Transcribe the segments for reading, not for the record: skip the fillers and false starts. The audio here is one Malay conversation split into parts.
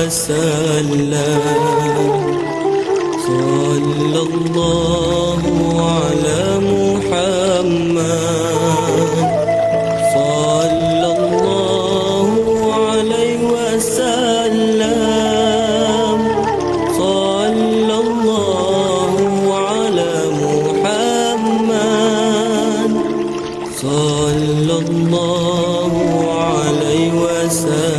وسلم. صلى الله على محمد، صلى الله عليه وسلم. صلى الله على محمد، صلى الله عليه وسلم.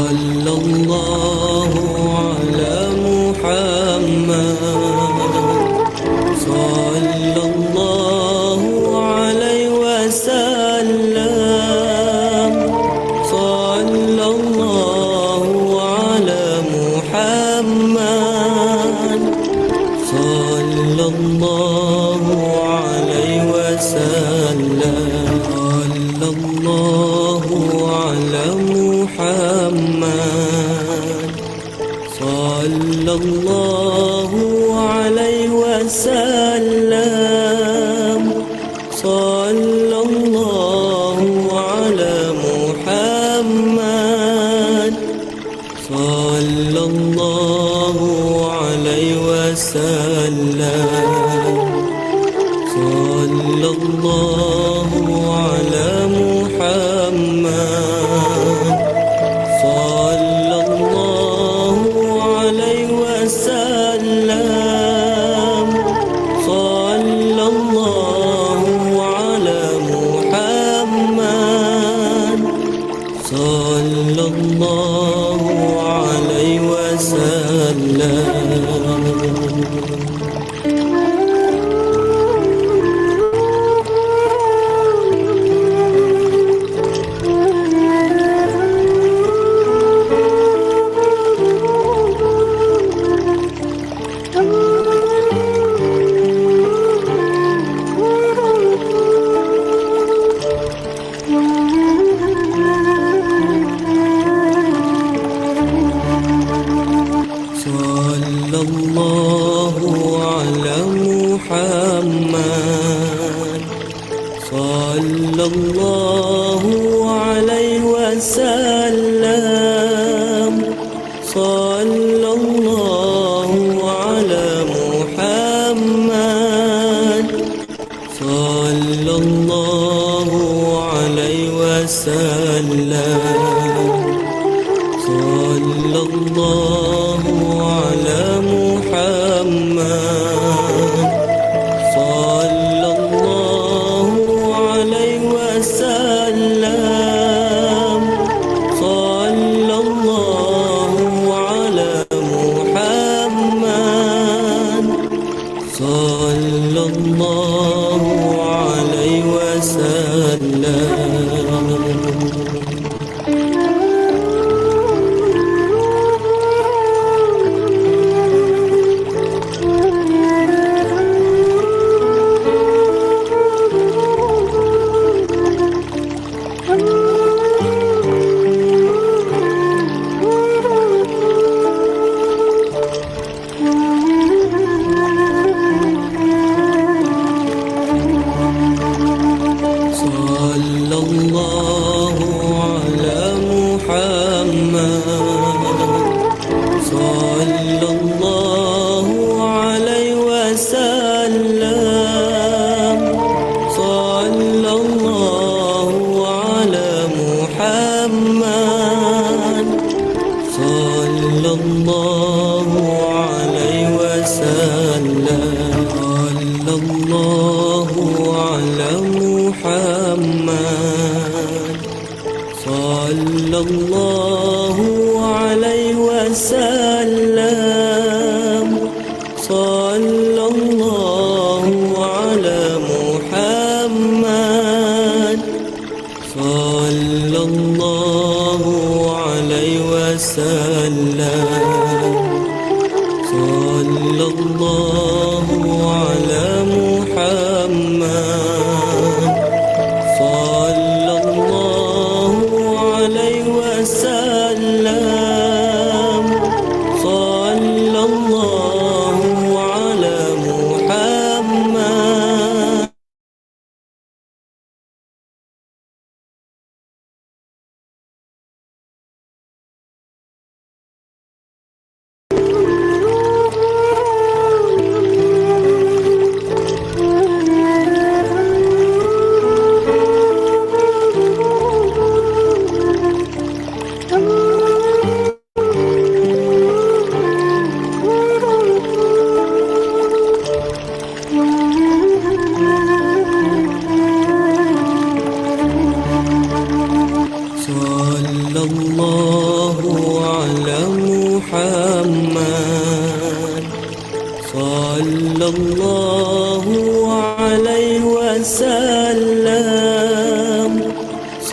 صلى الله على محمد، صلى الله عليه وسلم. صلى الله على محمد، صلى الله عليه وسلم. صلى الله على محمد، صلى الله عليه وسلم. صلى الله على محمد، صلى الله عليه وسلم. صلى الله على محمد، صلى الله عليه وسلم. صلى الله على محمد، صلى الله عليه وسلم. صلى الله على محمد، صلى الله عليه وسلم. صلى الله على محمد، صلى الله عليه وسلم. صلى الله على محمد، صلى الله عليه وسلم. صلى الله على محمد، صلى الله عليه وسلم. صلى الله على محمد، صلى الله عليه وسلم. صلى الله على محمد، صلى الله عليه وسلم. صلى الله على محمد، صلى الله عليه وسلم. صلى الله على محمد، صلى الله عليه وسلم. وسلم صلى الله على محمد صلى الله عليه وسلم صلى الله على محمد. صلى الله على محمد صلى الله عليه وسلم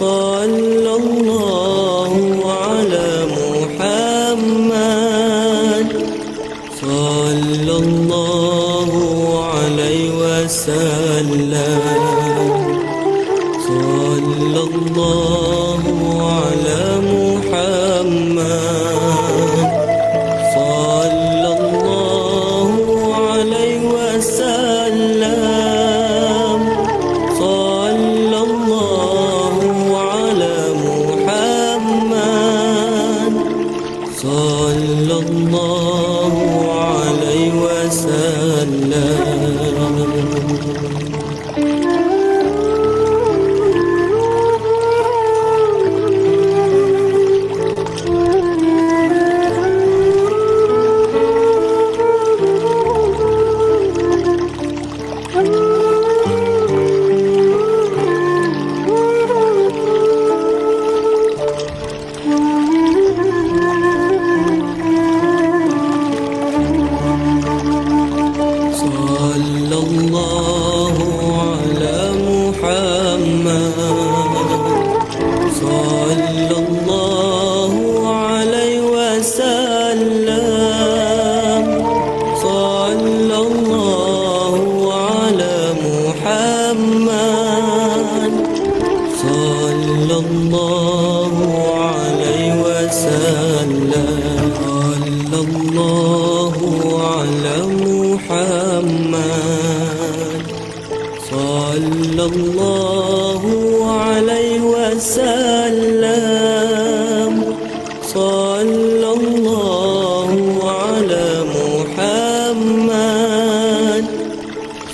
صلى الله على محمد صلى الله عليه وسلم صلى الله على محمد صلى الله عليه وسلم صلى الله على محمد صلى الله عليه وسلم. صلى الله على محمد صلى الله عليه وسلم صلى الله على محمد صلى الله عليه وسلم صلى الله على محمد صلى الله عليه وسلم صلى الله على محمد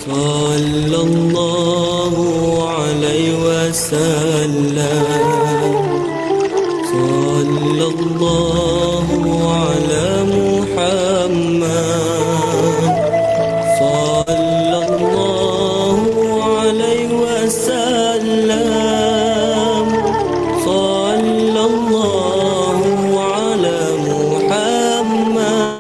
صلى الله عليه وسلم صلى الله على محمد صلى الله عليه وسلم صلى الله على محمد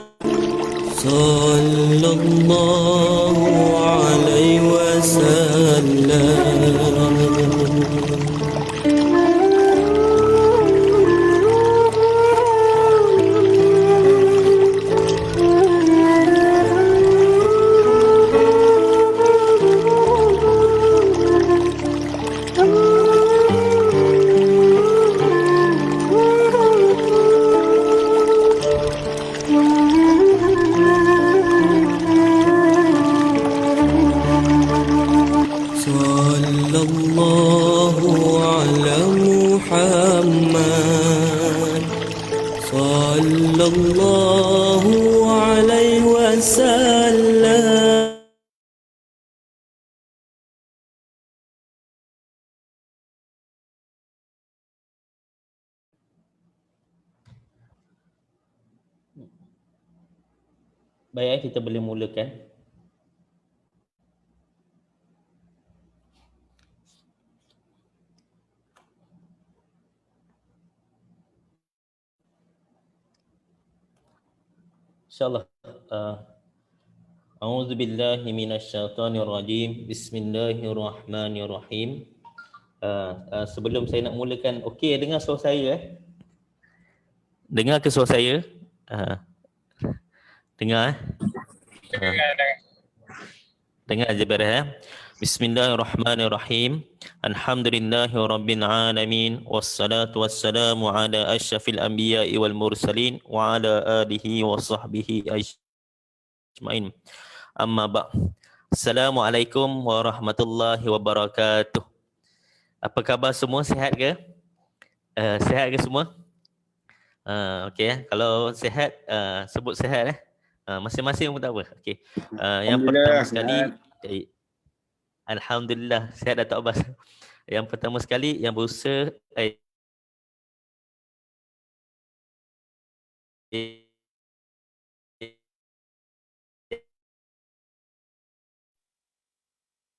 صلى الله عليه وسلم. صلى الله على محمد صلى الله عليه وسلم. Baik, kita boleh mulakan. InsyaAllah. A'udzubillahi minasyaitonirrajim. Bismillahirrahmanirrahim. Sebelum saya nak mulakan, okey dengar suara saya Dengar ke suara saya? Dengar dengar je beres. Bismillahirrahmanirrahim. Alhamdulillahirabbil alamin wassalatu wassalamu ala asyrafil anbiya'i wal mursalin wa ala alihi wa sahbihi ajmain. Amma ba'd. Assalamualaikum warahmatullahi wabarakatuh. Apa khabar semua, sihat ke? Sihat ke semua? Okey, kalau sihat sebut sihat masing-masing pun tak apa. Okey. Yang pertama sekali alhamdulillah sihat Datuk Abbas. Yang pertama sekali yang berusaha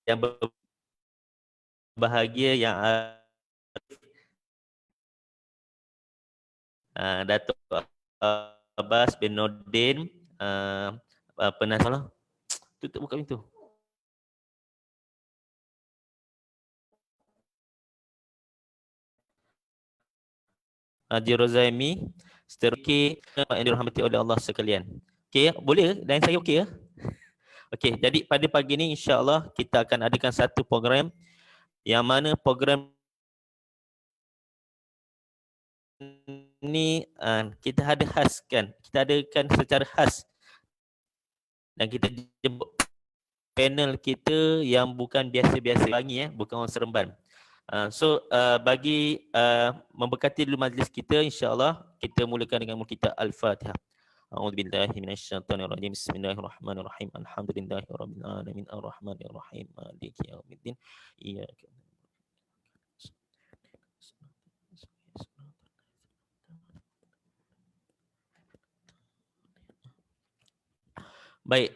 yang berbahagia yang Datuk Abbas bin Nordin pernah salah tutup buka pintu. Haji Rozaimi, Sterki yang dirahmati oleh Allah sekalian. Okey, boleh? Dan saya okey ya? Okey, jadi pada pagi ini insya-Allah kita akan adakan satu program yang mana program ni kita ada khaskan, kita adakan secara khas dan kita jemput panel kita yang bukan biasa-biasa lagi bukan orang Seremban. Bagi memberkati dulu majlis kita, insya-Allah kita mulakan dengan kita Al-Fatihah. A'udzubillahi minasyaitonirrajim. Bismillahirrahmanirrahim. Alhamdulillahirabbil alamin arrahmanirrahim maliki yaumiddin. Iyyaka Baik,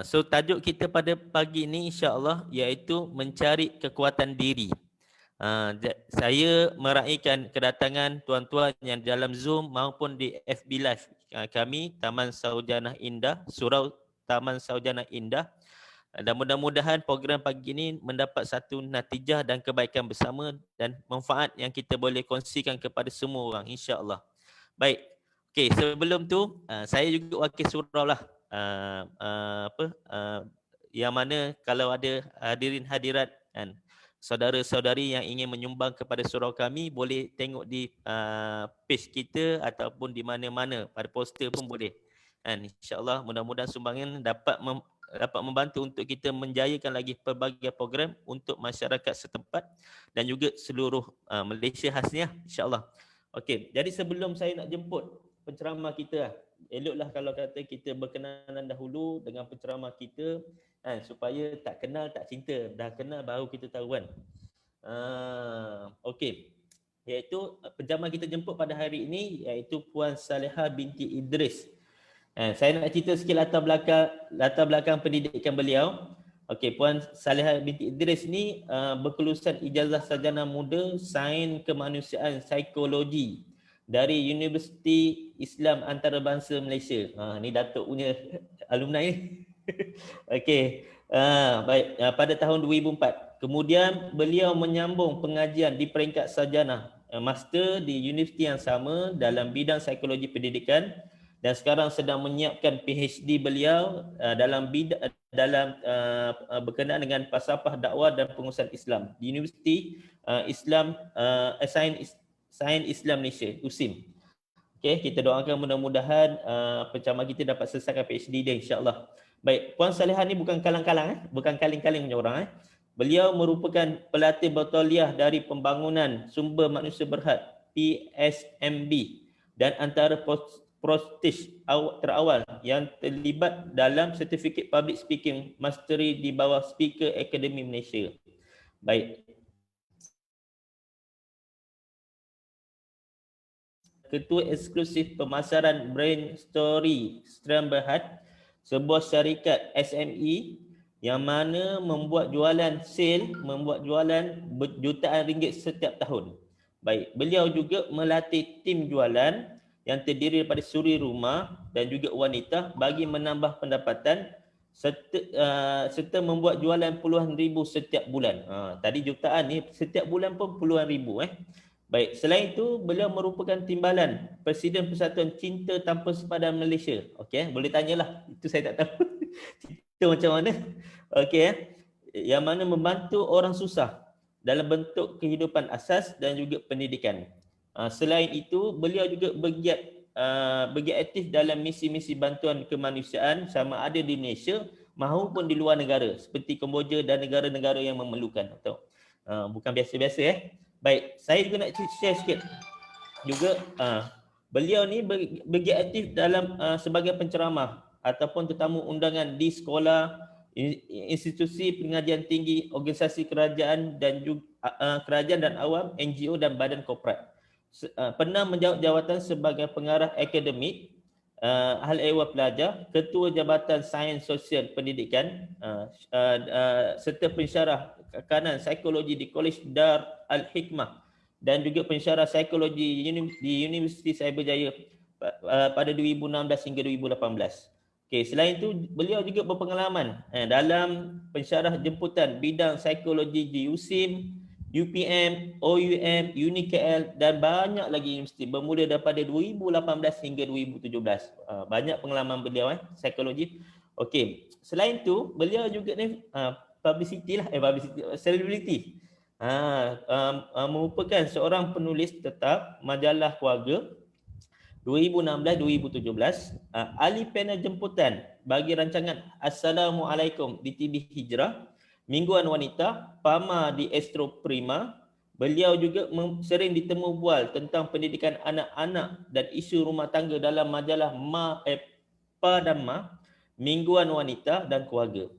so tajuk kita pada pagi ini insya-Allah iaitu mencari kekuatan diri. Saya meraihkan kedatangan tuan-tuan yang dalam Zoom maupun di FB Live kami Taman Sarjana Indah, Surau Taman Sarjana Indah. Dan mudah-mudahan program pagi ini mendapat satu natijah dan kebaikan bersama dan manfaat yang kita boleh kongsikan kepada semua orang insya-Allah. Baik. Okey, sebelum tu saya juga wakil surau lah. Yang mana kalau ada hadirin hadirat kan, saudara-saudari yang ingin menyumbang kepada surau kami boleh tengok di page kita ataupun di mana-mana pada poster pun boleh. Kan, insya-Allah mudah-mudahan sumbangan dapat membantu untuk kita menjayakan lagi pelbagai program untuk masyarakat setempat dan juga seluruh Malaysia khasnya insya-Allah. Okey, jadi sebelum saya nak jemput penceramah kita, eloklah kalau kata kita berkenalan dahulu dengan penceramah kita kan, supaya tak kenal tak cinta, dah kenal baru kita tahu kan. Okey, iaitu penceramah kita jemput pada hari ini iaitu Puan Salihah binti Idris. Saya nak cerita sikit latar belakang pendidikan beliau. Okey, Puan Salihah binti Idris ni berkelulusan ijazah sarjana muda Sains Kemanusiaan Psikologi dari Universiti Islam Antarabangsa Malaysia. Ni Datuk punya alumni ni. Okey. Baik, pada tahun 2004. Kemudian beliau menyambung pengajian di peringkat sarjana master di universiti yang sama dalam bidang psikologi pendidikan dan sekarang sedang menyiapkan PhD beliau dalam berkenaan dengan falsafah dakwah dan pengurusan Islam di Universiti Sains Islam Malaysia, USIM. Okey, kita doakan mudah-mudahan penceramah kita dapat selesaikan PhD dia insya-Allah. Baik, Puan Salihah ni bukan kalang-kalang bukan kaling-kaling punya orang Beliau merupakan pelatih bataliah dari Pembangunan Sumber Manusia Berhad PSMB dan antara prestige terawal yang terlibat dalam sertifikat public speaking mastery di bawah Speaker Academy Malaysia. Baik. Ketua Eksklusif Pemasaran Brain Story Stream Berhad, sebuah syarikat SME yang mana membuat jualan berjutaan ringgit setiap tahun. Baik, beliau juga melatih tim jualan yang terdiri daripada suri rumah dan juga wanita bagi menambah pendapatan serta membuat jualan puluhan ribu setiap bulan. Tadi jutaan ni setiap bulan pun puluhan ribu. Baik, selain itu beliau merupakan timbalan Presiden Persatuan Cinta Tanpa Sepadan Malaysia. Okey, boleh tanyalah. Itu saya tak tahu. Cinta macam mana? Okey, yang mana membantu orang susah dalam bentuk kehidupan asas dan juga pendidikan. Selain itu, beliau juga bergiat aktif dalam misi-misi bantuan kemanusiaan sama ada di Malaysia maupun di luar negara seperti Kemboja dan negara-negara yang memerlukan. Bukan biasa-biasa. Baik, saya juga nak share sikit. Juga beliau ni bergiat aktif dalam sebagai penceramah ataupun tetamu undangan di sekolah, institusi pengajian tinggi, organisasi kerajaan dan juga kerajaan dan awam, NGO dan badan korporat. Pernah menjawab jawatan sebagai pengarah akademik, ahli ehwal pelajar, ketua Jabatan Sains Sosial Pendidikan, serta pensyarah kanan psikologi di Kolej Dar Al-Hikmah dan juga pensyarah psikologi di Universiti Cyberjaya pada 2016 hingga 2018. Okey, selain itu beliau juga berpengalaman dalam pensyarah jemputan bidang psikologi di USIM, UPM, OUM, UNIKL dan banyak lagi universiti bermula daripada 2018 hingga 2017. Banyak pengalaman beliau psikologi. Okey, selain itu beliau juga ni selebriti. Merupakan seorang penulis tetap majalah keluarga 2016-2017, ahli panel jemputan bagi rancangan Assalamualaikum di TV Hijrah, Mingguan Wanita, PAMA di Astro Prima. Beliau juga sering ditemu bual tentang pendidikan anak-anak dan isu rumah tangga dalam majalah Pa dan Ma, Mingguan Wanita dan Keluarga.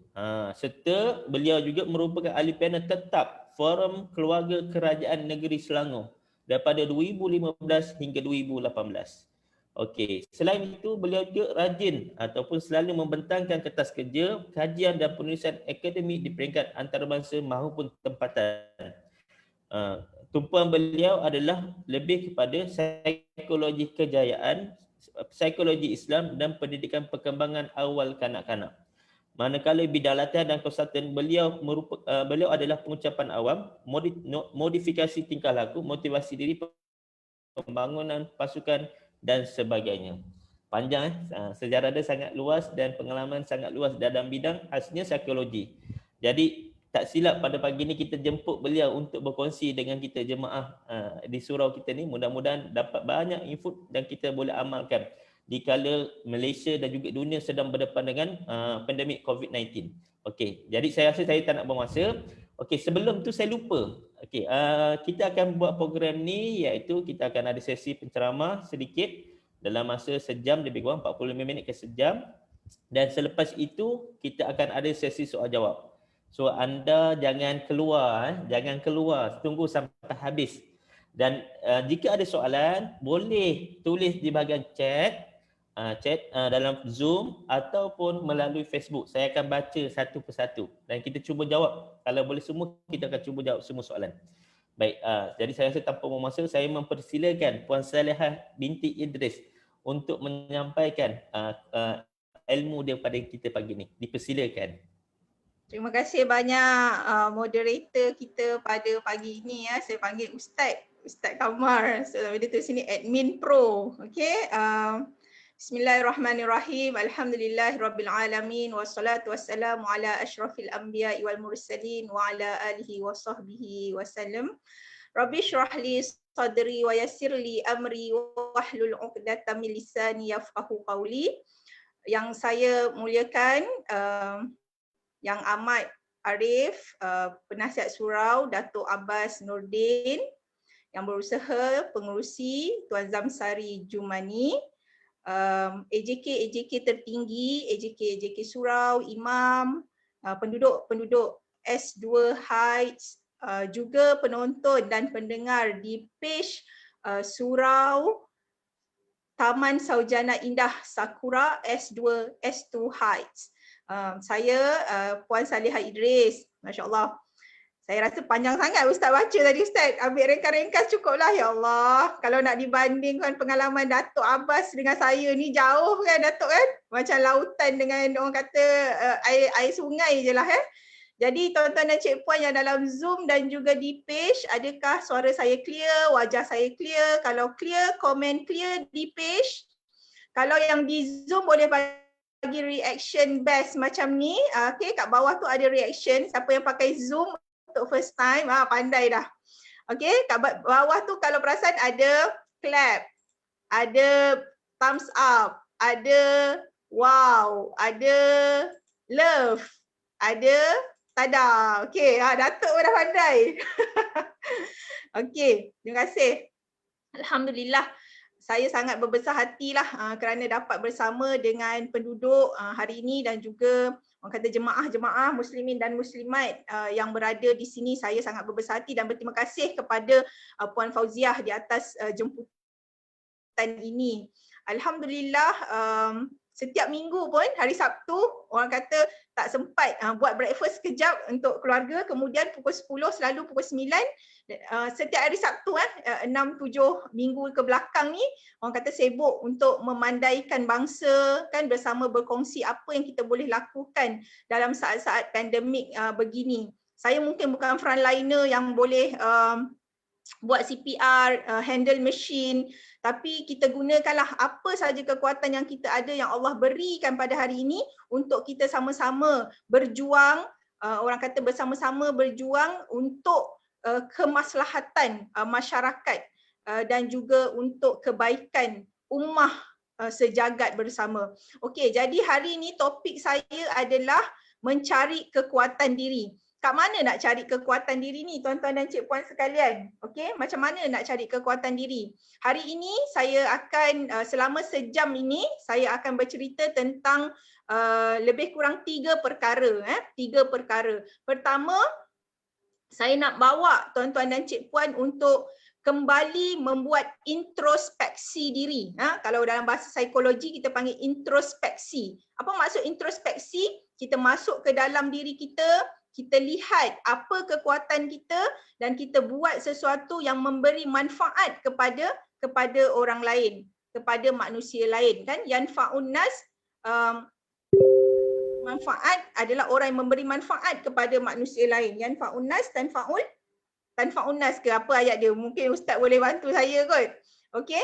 Serta beliau juga merupakan ahli panel tetap Forum Keluarga Kerajaan Negeri Selangor daripada 2015 hingga 2018. Okey, selain itu beliau juga rajin ataupun selalu membentangkan kertas kerja, kajian dan penulisan akademik di peringkat antarabangsa maupun tempatan. Tumpuan beliau adalah lebih kepada psikologi kejayaan, psikologi Islam dan pendidikan perkembangan awal kanak-kanak. Manakala bidang latihan dan konsultan beliau adalah pengucapan awam, modifikasi tingkah laku, motivasi diri, pembangunan pasukan dan sebagainya. Panjang sejarah dia sangat luas dan pengalaman sangat luas dalam bidang khasnya psikologi. Jadi tak silap pada pagi ni kita jemput beliau untuk berkongsi dengan kita jemaah di surau kita ni. Mudah-mudahan dapat banyak info dan kita boleh amalkan di kala Malaysia dan juga dunia sedang berdepan dengan pandemik COVID-19. Okey, jadi saya rasa saya tak nak buang masa. Okey, sebelum tu saya lupa. Okey, kita akan buat program ni iaitu kita akan ada sesi penceramah sedikit dalam masa sejam lebih kurang 45 minit ke sejam, dan selepas itu kita akan ada sesi soal jawab. So anda jangan keluar, tunggu sampai habis. Dan jika ada soalan boleh tulis di bahagian chat dalam Zoom ataupun melalui Facebook. Saya akan baca satu persatu dan kita cuba jawab. Kalau boleh semua, kita akan cuba jawab semua soalan. Baik, jadi saya rasa tanpa membuang masa, saya mempersilakan Puan Salihah binti Idris untuk menyampaikan ilmu dia pada kita pagi ni. Dipersilakan. Terima kasih banyak moderator kita pada pagi ini ya. Saya panggil Ustaz Kamar. So dia tulis sini admin pro. Okey. Bismillahirrahmanirrahim. Alhamdulillahirabbil alamin wassalatu wassalamu ala asyrafil anbiya'i wal mursalin wa ala alihi wa sahbihi wasallam. Rabbi shrah li sadri wa yassir li amri wahlul 'uqdatam min lisani yafqahu qawli. Yang saya muliakan yang amat arif, penasihat surau Datuk Abbas Nordin, yang berusaha pengerusi Tuan Zamsari Jumani, AJK tertinggi, AJK surau, imam, penduduk S2 Heights, juga penonton dan pendengar di page surau Taman Saujana Indah Sakura S2 Heights. Saya Puan Salihah Idris. Masya Allah. Saya rasa panjang sangat Ustaz baca tadi Ustaz. Ambil ringkas-ringkas cukuplah, ya Allah. Kalau nak dibandingkan pengalaman Datuk Abbas dengan saya ni jauh kan Datuk kan? Macam lautan dengan orang kata air sungai je lah . Jadi tuan-tuan dan cik puan yang dalam Zoom dan juga di page, adakah suara saya clear, wajah saya clear? Kalau clear, komen clear di page. Kalau yang di Zoom boleh bagi reaction best macam ni. Okay, kat bawah tu ada reaction. Siapa yang pakai Zoom untuk first time, pandai dah. Okay, kat bawah tu kalau perasan ada clap, ada thumbs up, ada wow, ada love, ada tada. Okay, Datuk pun dah pandai. Okay, terima kasih. Alhamdulillah, saya sangat berbesar hatilah kerana dapat bersama dengan penduduk hari ini dan juga orang kata jemaah-jemaah muslimin dan muslimat yang berada di sini. Saya sangat berbesar hati dan berterima kasih kepada Puan Fauziah di atas jemputan ini. Alhamdulillah, setiap minggu pun hari Sabtu orang kata tak sempat buat breakfast sekejap untuk keluarga, kemudian pukul 10 selalu pukul 9 setiap hari Sabtu 6-7 minggu ke belakang ni orang kata sibuk untuk memandaikan bangsa kan, bersama berkongsi apa yang kita boleh lakukan dalam saat-saat pandemik begini. Saya mungkin bukan frontliner yang boleh buat CPR, handle machine, tapi kita gunakanlah apa sahaja kekuatan yang kita ada yang Allah berikan pada hari ini untuk kita sama-sama berjuang, orang kata bersama-sama berjuang untuk kemaslahatan masyarakat dan juga untuk kebaikan ummah sejagat bersama. Okey, jadi hari ini topik saya adalah mencari kekuatan diri. Kat mana nak cari kekuatan diri ni tuan-tuan dan cik puan sekalian? Okey, macam mana nak cari kekuatan diri? Hari ini saya akan selama sejam ini saya akan bercerita tentang lebih kurang 3 perkara. 3 perkara. Pertama, saya nak bawa tuan-tuan dan cik puan untuk kembali membuat introspeksi diri. Kalau dalam bahasa psikologi kita panggil introspeksi. Apa maksud introspeksi? Kita masuk ke dalam diri kita, kita lihat apa kekuatan kita dan kita buat sesuatu yang memberi manfaat kepada orang lain, kepada manusia lain kan. Yanfa'un nas, manfaat adalah orang yang memberi manfaat kepada manusia lain. Yanfa'un nas tanfa'un nas ke apa ayat dia? Mungkin ustaz boleh bantu saya kot. Okey.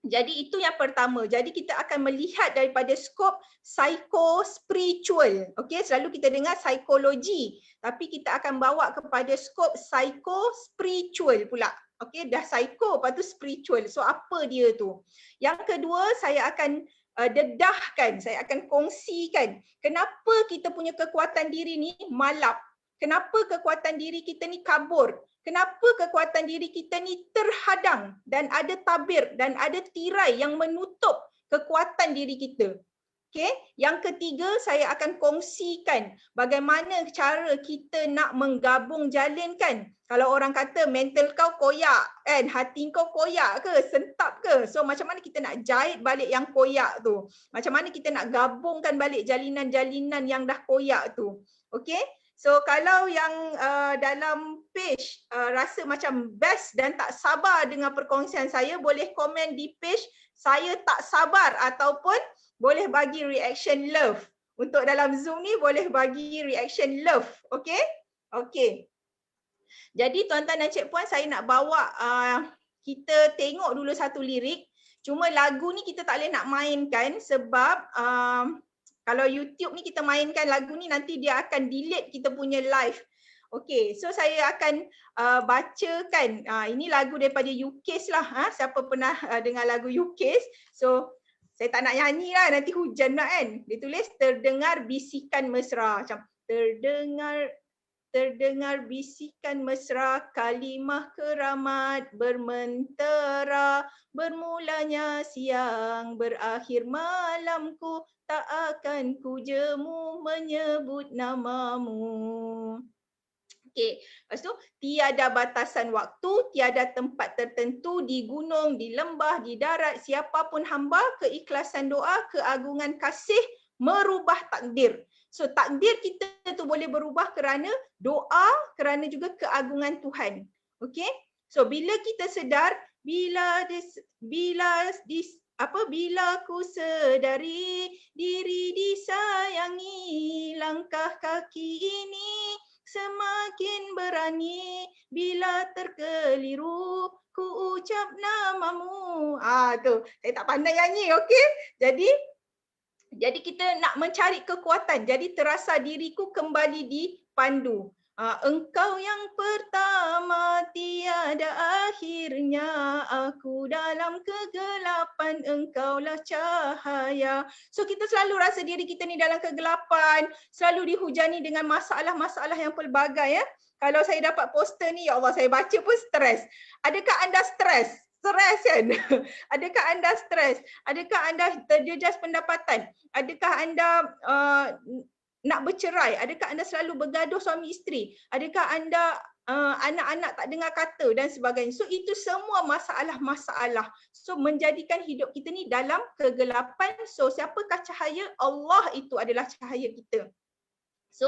Jadi itu yang pertama. Jadi kita akan melihat daripada skop psiko-spiritual. Okey, selalu kita dengar psikologi, tapi kita akan bawa kepada skop psiko-spiritual pula. Okey, dah psiko lepas tu spiritual. So apa dia tu? Yang kedua, saya akan dedahkan, saya akan kongsikan kenapa kita punya kekuatan diri ni malap. Kenapa kekuatan diri kita ni kabur? Kenapa kekuatan diri kita ni terhadang dan ada tabir dan ada tirai yang menutup kekuatan diri kita? Okey, yang ketiga saya akan kongsikan bagaimana cara kita nak menggabung jalinkan. Kalau orang kata mental kau koyak kan, hati kau koyak ke, sentap ke? So macam mana kita nak jahit balik yang koyak tu? Macam mana kita nak gabungkan balik jalinan-jalinan yang dah koyak tu? Okey? So kalau yang dalam page rasa macam best dan tak sabar dengan perkongsian saya, boleh komen di page saya tak sabar ataupun boleh bagi reaction love. Untuk dalam Zoom ni boleh bagi reaction love. Okey? Okey. Jadi tuan-tuan dan cik puan, saya nak bawa kita tengok dulu satu lirik. Cuma lagu ni kita tak boleh nak mainkan sebab kalau YouTube ni kita mainkan lagu ni nanti dia akan delete kita punya live. Okey, so saya akan bacakan. Ini lagu daripada UKIS lah. Siapa pernah dengar lagu UKIS? So saya tak nak nyanyi lah, nanti hujan nak kan. Dia tulis terdengar bisikan mesra. Macam terdengar bisikan mesra, kalimah keramat bermentera, bermulanya siang, berakhir malamku, tak akan ku jemu menyebut namamu. Okey, lepas tu tiada batasan waktu, tiada tempat tertentu, di gunung, di lembah, di darat, siapapun hamba, keikhlasan doa, keagungan kasih merubah takdir. So takdir kita tu boleh berubah kerana doa, kerana juga keagungan Tuhan. Okey? So bila kita sedar, bila Apabila ku sedari diri disayangi, langkah kaki ini semakin berani. Bila terkeliru ku ucap namamu. Tu, saya tak pandai nyanyi, okey? Jadi kita nak mencari kekuatan. Jadi terasa diriku kembali dipandu. Engkau yang pertama, tiada akhirnya. Aku dalam kegelapan, engkaulah cahaya. So kita selalu rasa diri kita ni dalam kegelapan, selalu dihujani dengan masalah-masalah yang pelbagai. Kalau saya dapat poster ni, ya Allah, saya baca pun stres. Adakah anda stres? Stres kan? Adakah anda stres? Adakah anda terjejas pendapatan? Adakah anda nak bercerai? Adakah anda selalu bergaduh suami isteri? Adakah anda anak-anak tak dengar kata dan sebagainya? So itu semua masalah-masalah. So menjadikan hidup kita ni dalam kegelapan. So siapakah cahaya? Allah itu adalah cahaya kita. So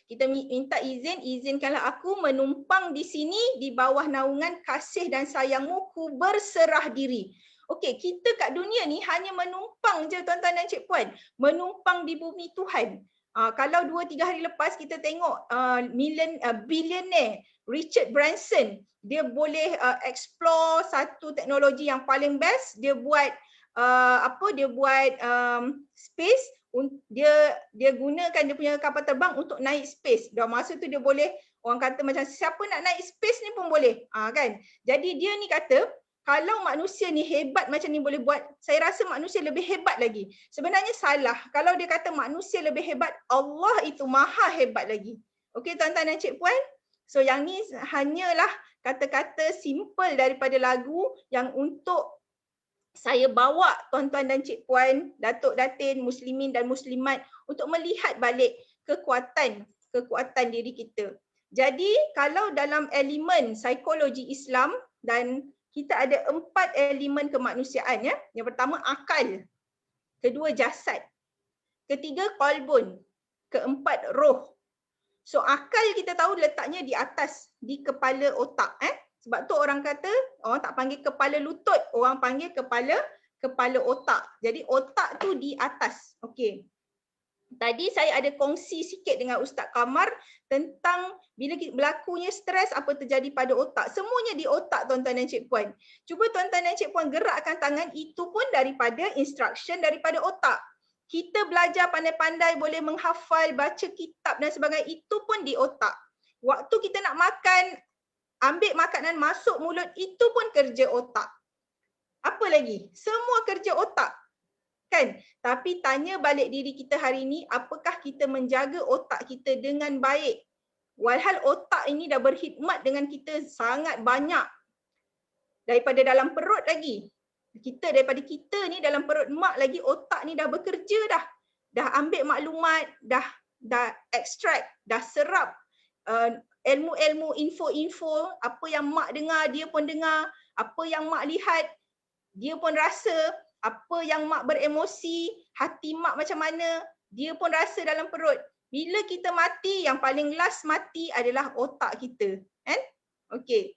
kita minta izinkanlah aku menumpang di sini di bawah naungan kasih dan sayangmu, ku berserah diri. Okey, kita kat dunia ni hanya menumpang je tuan-tuan dan cik puan, menumpang di bumi Tuhan. Kalau 2-3 hari lepas kita tengok billionaire Richard Branson, dia boleh explore satu teknologi yang paling best, dia buat space, dia gunakan dia punya kapal terbang untuk naik space. Dah masa tu dia boleh, orang kata macam siapa nak naik space ni pun boleh. Kan? Jadi dia ni kata kalau manusia ni hebat macam ni boleh buat, saya rasa manusia lebih hebat lagi. Sebenarnya salah. Kalau dia kata manusia lebih hebat, Allah itu maha hebat lagi. Okey tuan-tuan dan cik puan? So yang ni hanyalah kata-kata simple daripada lagu yang untuk saya bawa tuan-tuan dan cik puan, datuk datin, muslimin dan muslimat untuk melihat balik kekuatan diri kita. Jadi kalau dalam elemen psikologi Islam, dan kita ada 4 elemen kemanusiaan ya. Yang pertama akal, kedua jasad, ketiga qalbun, keempat roh. So akal kita tahu letaknya di atas, di kepala otak. Sebab tu orang kata, orang tak panggil kepala lutut, orang panggil kepala otak. Jadi otak tu di atas. Okey. Tadi saya ada kongsi sikit dengan Ustaz Kamar tentang bila berlakunya stres, apa terjadi pada otak. Semuanya di otak tuan-tuan dan cik puan. Cuba tuan-tuan dan cik puan gerakkan tangan, itu pun daripada instruction daripada otak. Kita belajar pandai-pandai, boleh menghafal, baca kitab dan sebagainya, itu pun di otak. Waktu kita nak makan, ambil makanan masuk mulut, itu pun kerja otak. Apa lagi? Semua kerja otak. Kan? Tapi tanya balik diri kita hari ini, apakah kita menjaga otak kita dengan baik? Walhal otak ini dah berkhidmat dengan kita sangat banyak. Daripada dalam perut lagi. Daripada kita ni dalam perut mak lagi, otak ni dah bekerja dah. Dah ambil maklumat, dah extract, dah serap ilmu-ilmu, info-info, apa yang mak dengar, dia pun dengar. Apa yang mak lihat, dia pun rasa. Apa yang mak beremosi, hati mak macam mana, dia pun rasa dalam perut. Bila kita mati, yang paling last mati adalah otak kita. Kan? Okey.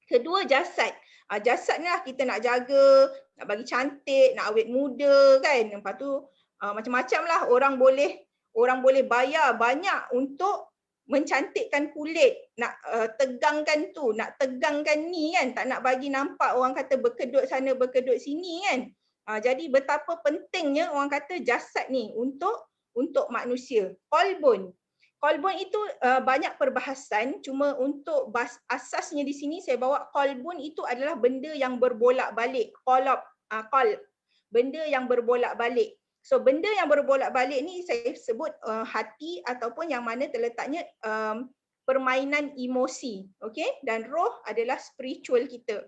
Kedua, jasad. Jasad ni lah kita nak jaga, nak bagi cantik, nak awet muda kan. Lepas tu macam-macam lah orang boleh bayar banyak untuk mencantikkan kulit, nak tegangkan tu, nak tegangkan ni kan, tak nak bagi nampak orang kata berkedut sana, berkedut sini kan. Jadi betapa pentingnya orang kata jasad ni untuk manusia. Qalbun itu banyak perbahasan, cuma untuk asasnya di sini saya bawa qalbun itu adalah benda yang berbolak-balik. Qalb, benda yang berbolak-balik. So benda yang berbolak-balik ni saya sebut hati, ataupun yang mana terletaknya permainan emosi. Okey? Dan roh adalah spiritual kita.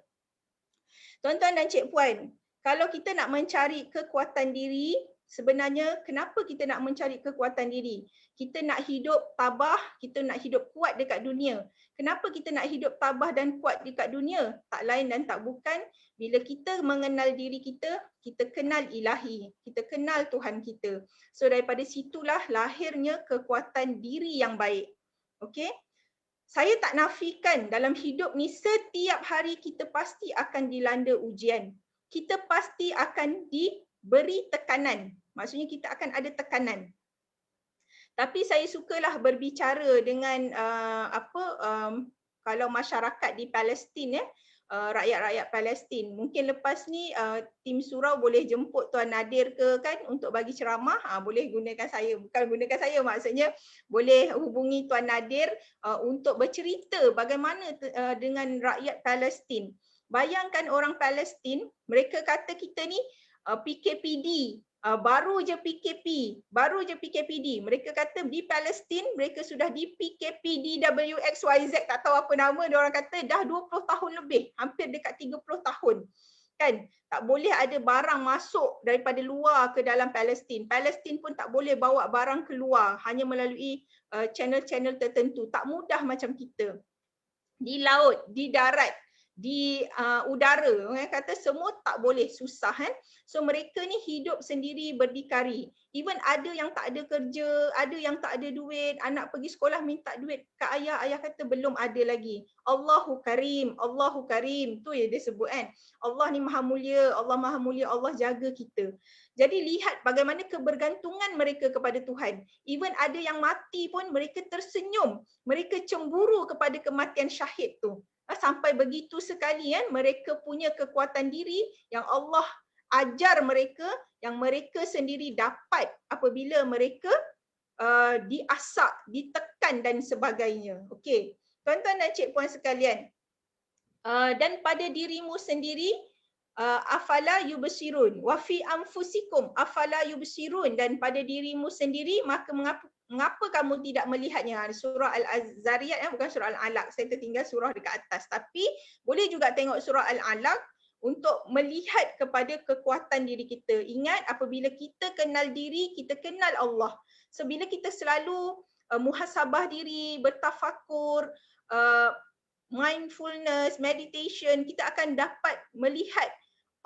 Tuan-tuan dan cik puan, kalau kita nak mencari kekuatan diri, sebenarnya kenapa kita nak mencari kekuatan diri? Kita nak hidup tabah, kita nak hidup kuat dekat dunia. Kenapa kita nak hidup tabah dan kuat dekat dunia? Tak lain dan tak bukan, bila kita mengenal diri kita, kita kenal ilahi, kita kenal Tuhan kita. So daripada situlah lahirnya kekuatan diri yang baik. Okey? Saya tak nafikan dalam hidup ni setiap hari kita pasti akan dilanda ujian. kita pasti akan diberi tekanan. Maksudnya kita akan ada tekanan. Tapi saya sukalah berbicara dengan kalau masyarakat di Palestin rakyat-rakyat Palestin. Mungkin lepas ni tim surau boleh jemput Tuan Nadir ke kan untuk bagi ceramah, boleh gunakan saya. Bukan gunakan saya, maksudnya boleh hubungi Tuan Nadir untuk bercerita bagaimana dengan rakyat Palestin. Bayangkan orang Palestin, mereka kata kita ni PKPD, baru je PKPD. Mereka kata di Palestin mereka sudah di PKPD WXYZ, tak tahu apa nama, dia orang kata dah 20 tahun lebih, hampir dekat 30 tahun. Kan? Tak boleh ada barang masuk daripada luar ke dalam Palestin. Palestin pun tak boleh bawa barang keluar, hanya melalui channel-channel tertentu. Tak mudah macam kita. Di laut, di darat, di udara, orang kata semua tak boleh, susah kan. So mereka ni hidup sendiri berdikari. Even ada yang tak ada kerja, ada yang tak ada duit, anak pergi sekolah minta duit ke ayah, ayah kata belum ada lagi. Allahu Karim, Allahu Karim, tu ya dia sebut kan. Allah ni maha mulia, Allah jaga kita. Jadi lihat bagaimana kebergantungan mereka kepada Tuhan. Even ada yang mati pun mereka tersenyum, mereka cemburu kepada kematian syahid tu. Sampai begitu sekali kan, mereka punya kekuatan diri yang Allah ajar mereka, yang mereka sendiri dapat apabila mereka diasak, ditekan dan sebagainya. Okey, tuan-tuan dan cik puan sekalian, dan pada dirimu sendiri, afala yubsirun wa fi anfusikum afala yubsirun, dan pada dirimu sendiri maka mengapa kamu tidak melihatnya. Surah Al-Zariyat, bukan surah Al-Alaq, saya tertinggal surah dekat atas, tapi boleh juga tengok surah Al-Alaq untuk melihat kepada kekuatan diri kita. Ingat, apabila kita kenal diri, kita kenal Allah. So bila kita selalu muhasabah diri, bertafakur, mindfulness, meditation, kita akan dapat melihat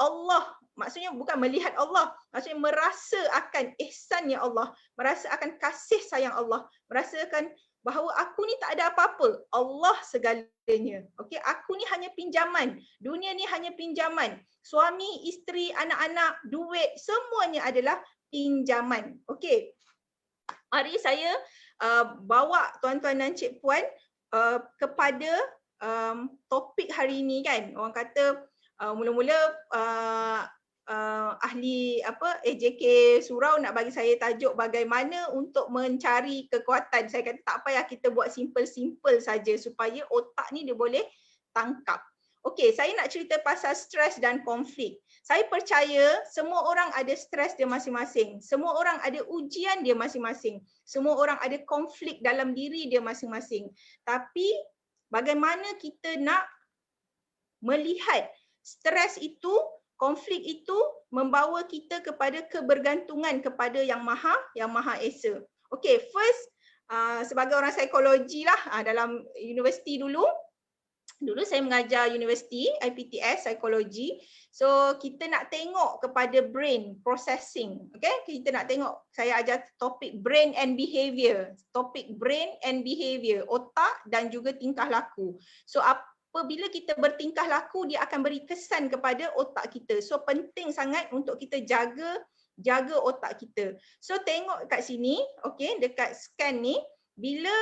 Allah. Maksudnya bukan melihat Allah, maksudnya merasa akan ihsannya Allah, merasa akan kasih sayang Allah, merasakan bahawa aku ni tak ada apa-apa, Allah segalanya. Okey, aku ni hanya pinjaman, dunia ni hanya pinjaman, suami, isteri, anak-anak, duit, semuanya adalah pinjaman. Okey, hari saya bawa tuan-tuan dan cik puan kepada topik hari ini kan. Orang kata mula-mula ahli AJK Surau nak bagi saya tajuk bagaimana untuk mencari kekuatan. Saya kata tak payah, kita buat simple-simple saja supaya otak ni dia boleh tangkap. Okey, saya nak cerita pasal stres dan konflik. Saya percaya semua orang ada stres dia masing-masing. Semua orang ada ujian dia masing-masing. Semua orang ada konflik dalam diri dia masing-masing. Tapi bagaimana kita nak melihat stres itu, konflik itu membawa kita kepada kebergantungan kepada Yang Maha Esa. Okey, first sebagai orang psikologi lah, dalam universiti dulu saya mengajar universiti IPTS psikologi. So kita nak tengok kepada brain processing. Okey, kita nak tengok, saya ajar topik brain and behavior. Topik brain and behavior, otak dan juga tingkah laku. So apabila kita bertingkah laku, dia akan beri kesan kepada otak kita. So penting sangat untuk kita jaga otak kita. So tengok kat sini, okey, dekat scan ni, bila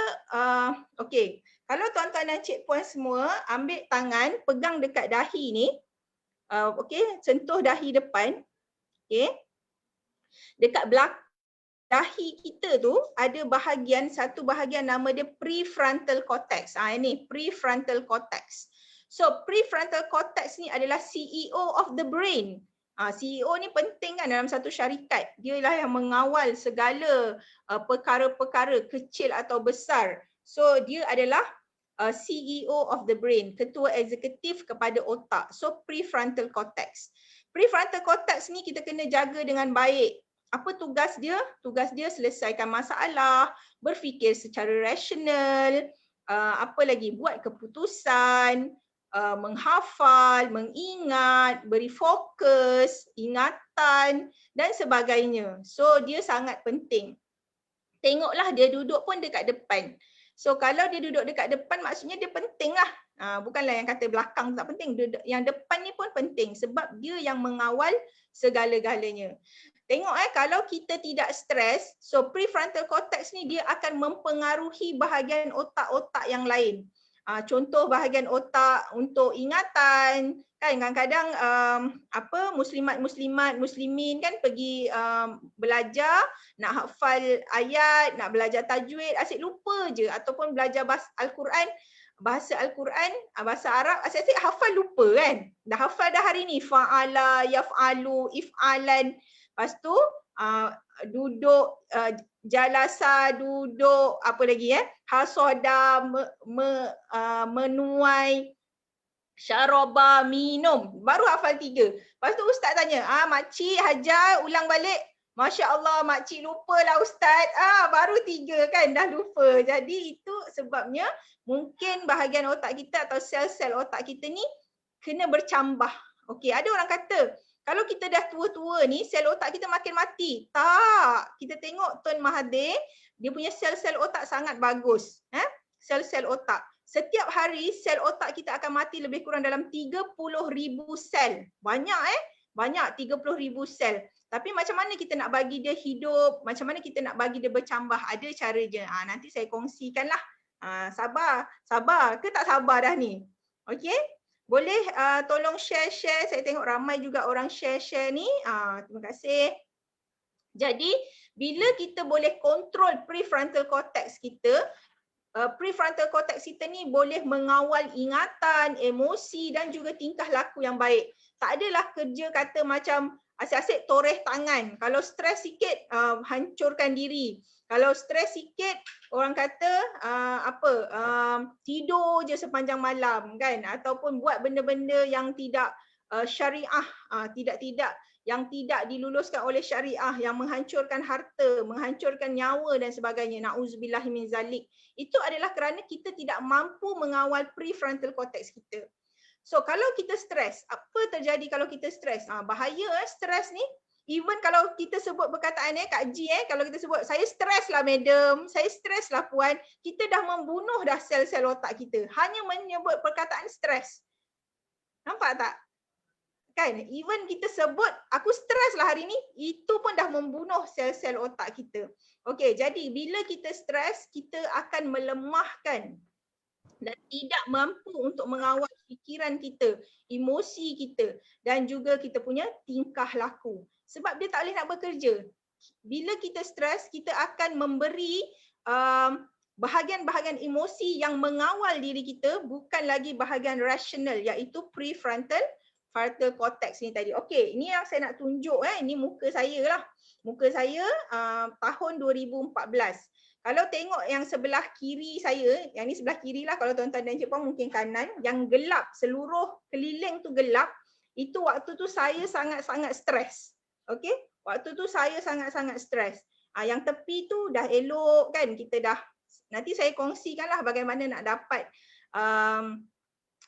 okey, kalau tuan-tuan dan cik puan semua ambil tangan, pegang dekat dahi ni, okey, sentuh dahi depan, okey. Dekat belakang dahi kita tu ada satu bahagian nama dia prefrontal cortex. Ini prefrontal cortex. So prefrontal cortex ni adalah CEO of the brain. CEO ni penting kan dalam satu syarikat. Dia lah yang mengawal segala perkara-perkara kecil atau besar. So dia adalah CEO of the brain, ketua eksekutif kepada otak. So prefrontal cortex. Prefrontal cortex ni kita kena jaga dengan baik. Apa tugas dia? Tugas dia selesaikan masalah, berfikir secara rasional, apa lagi, buat keputusan, menghafal, mengingat, beri fokus, ingatan dan sebagainya. So dia sangat penting. Tengoklah dia duduk pun dekat depan. So kalau dia duduk dekat depan maksudnya dia penting lah. Bukanlah yang kata belakang tak penting. Yang depan ni pun penting sebab dia yang mengawal segala-galanya. Tengok kalau kita tidak stres, so prefrontal cortex ni dia akan mempengaruhi bahagian otak-otak yang lain. Contoh bahagian otak untuk ingatan, kan kadang-kadang muslimin kan pergi belajar, nak hafal ayat, nak belajar tajwid, asyik lupa je, ataupun belajar bahasa Al-Quran, bahasa Arab, asyik hafal lupa kan. Dah hafal dah hari ni, fa'ala, yaf'alu, if'alan. Lepas tu duduk, jalasa, duduk, apa lagi hasoda, menuai, syaraba, minum. Baru hafal 3. Lepas tu ustaz tanya, makcik hajar ulang balik. Masya Allah, makcik lupa lah ustaz. Baru 3 kan, dah lupa. Jadi itu sebabnya mungkin bahagian otak kita atau sel-sel otak kita ni kena bercambah. Okey, ada orang kata, kalau kita dah tua-tua ni, sel otak kita makin mati. Tak. Kita tengok Tun Mahathir, dia punya sel-sel otak sangat bagus. Sel-sel otak. Setiap hari, sel otak kita akan mati lebih kurang dalam 30,000 sel. Banyak Banyak 30,000 sel. Tapi macam mana kita nak bagi dia hidup, macam mana kita nak bagi dia bercambah, ada cara je. Nanti saya kongsikan lah. Sabar ke tak sabar dah ni? Okey? Boleh tolong share. Saya tengok ramai juga orang share ni. Terima kasih. Jadi, bila kita boleh kontrol prefrontal cortex kita, prefrontal cortex kita ni boleh mengawal ingatan, emosi dan juga tingkah laku yang baik. Tak adalah kerja kata macam asyik-asyik toreh tangan. Kalau stres sikit, hancurkan diri. Kalau stres sikit, orang kata tidur je sepanjang malam kan, ataupun buat benda-benda yang tidak syariah, yang tidak diluluskan oleh syariah, yang menghancurkan harta, menghancurkan nyawa dan sebagainya. Nauzubillahi min zalik. Itu adalah kerana kita tidak mampu mengawal prefrontal cortex kita. So kalau kita stres, apa terjadi kalau kita stres? Bahaya stres ni. Even kalau kita sebut perkataan Kak G, kalau kita sebut saya stres lah madam, saya stres lah puan, kita dah membunuh dah sel-sel otak kita. Hanya menyebut perkataan stres. Nampak tak? Kan? Even kita sebut aku stres lah hari ni, itu pun dah membunuh sel-sel otak kita. Okey, jadi bila kita stres, kita akan melemahkan dan tidak mampu untuk mengawal fikiran kita, emosi kita dan juga kita punya tingkah laku. Sebab dia tak boleh nak bekerja. Bila kita stres, kita akan memberi bahagian-bahagian emosi yang mengawal diri kita, bukan lagi bahagian rasional, iaitu prefrontal cortex ni tadi. Okey, ini yang saya nak tunjuk ini muka saya lah. Muka saya tahun 2014. Kalau tengok yang sebelah kiri saya, yang ni sebelah kiri lah, kalau tuan-tuan dan cik puan mungkin kanan, yang gelap, seluruh keliling tu gelap, itu waktu tu saya sangat-sangat stres. Okey, waktu tu saya sangat-sangat stres. Yang tepi tu dah elok kan, kita dah, nanti saya kongsikanlah bagaimana nak dapat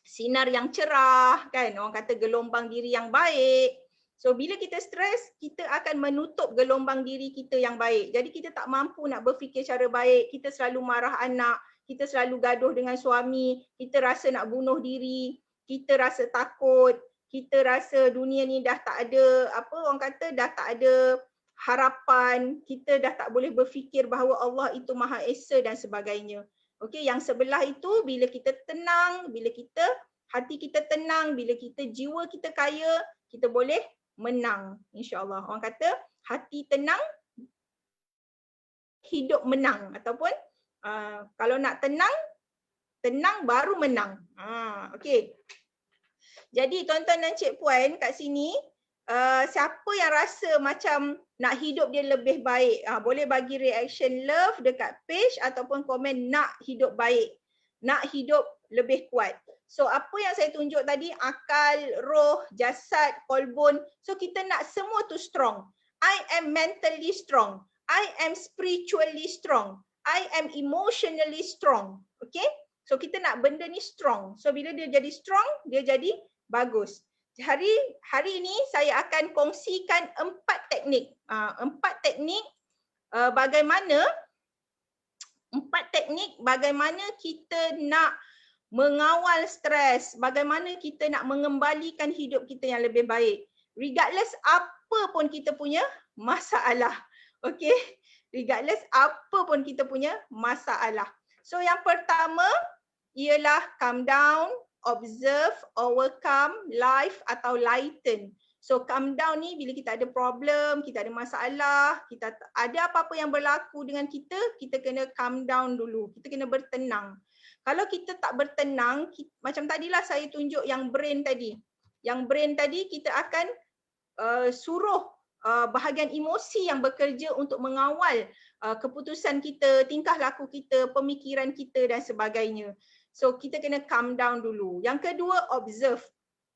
sinar yang cerah kan, orang kata gelombang diri yang baik. So bila kita stres, kita akan menutup gelombang diri kita yang baik. Jadi kita tak mampu nak berfikir cara baik, kita selalu marah anak, kita selalu gaduh dengan suami, kita rasa nak bunuh diri, kita rasa takut, kita rasa dunia ni dah tak ada, orang kata dah tak ada harapan, kita dah tak boleh berfikir bahawa Allah itu Maha Esa dan sebagainya. Okey, yang sebelah itu bila kita tenang, bila kita hati kita tenang, bila kita jiwa kita kaya, kita boleh menang, insya-Allah. Orang kata hati tenang, hidup menang, ataupun kalau nak tenang baru menang. Okey. Jadi tuan-tuan dan cik puan kat sini, siapa yang rasa macam nak hidup dia lebih baik, boleh bagi reaction love dekat page ataupun komen nak hidup baik, nak hidup lebih kuat. So apa yang saya tunjuk tadi, akal, roh, jasad, kolbun, so kita nak semua tu strong. I am mentally strong, I am spiritually strong, I am emotionally strong. Okay, so kita nak benda ni strong. So bila dia jadi strong, dia jadi bagus. Hari ini saya akan kongsikan 4 teknik. 4 teknik bagaimana 4 teknik bagaimana kita nak mengawal stres, bagaimana kita nak mengembalikan hidup kita yang lebih baik. Regardless apa pun kita punya masalah. Okay? Regardless apa pun kita punya masalah. So yang pertama ialah calm down, observe, overcome, life atau lighten. So calm down ni bila kita ada problem, kita ada masalah, kita ada apa-apa yang berlaku dengan kita, kita kena calm down dulu. Kita kena bertenang. Kalau kita tak bertenang, macam tadilah saya tunjuk yang brain tadi. Yang brain tadi kita akan suruh bahagian emosi yang bekerja untuk mengawal keputusan kita, tingkah laku kita, pemikiran kita dan sebagainya. So kita kena calm down dulu. Yang kedua, observe.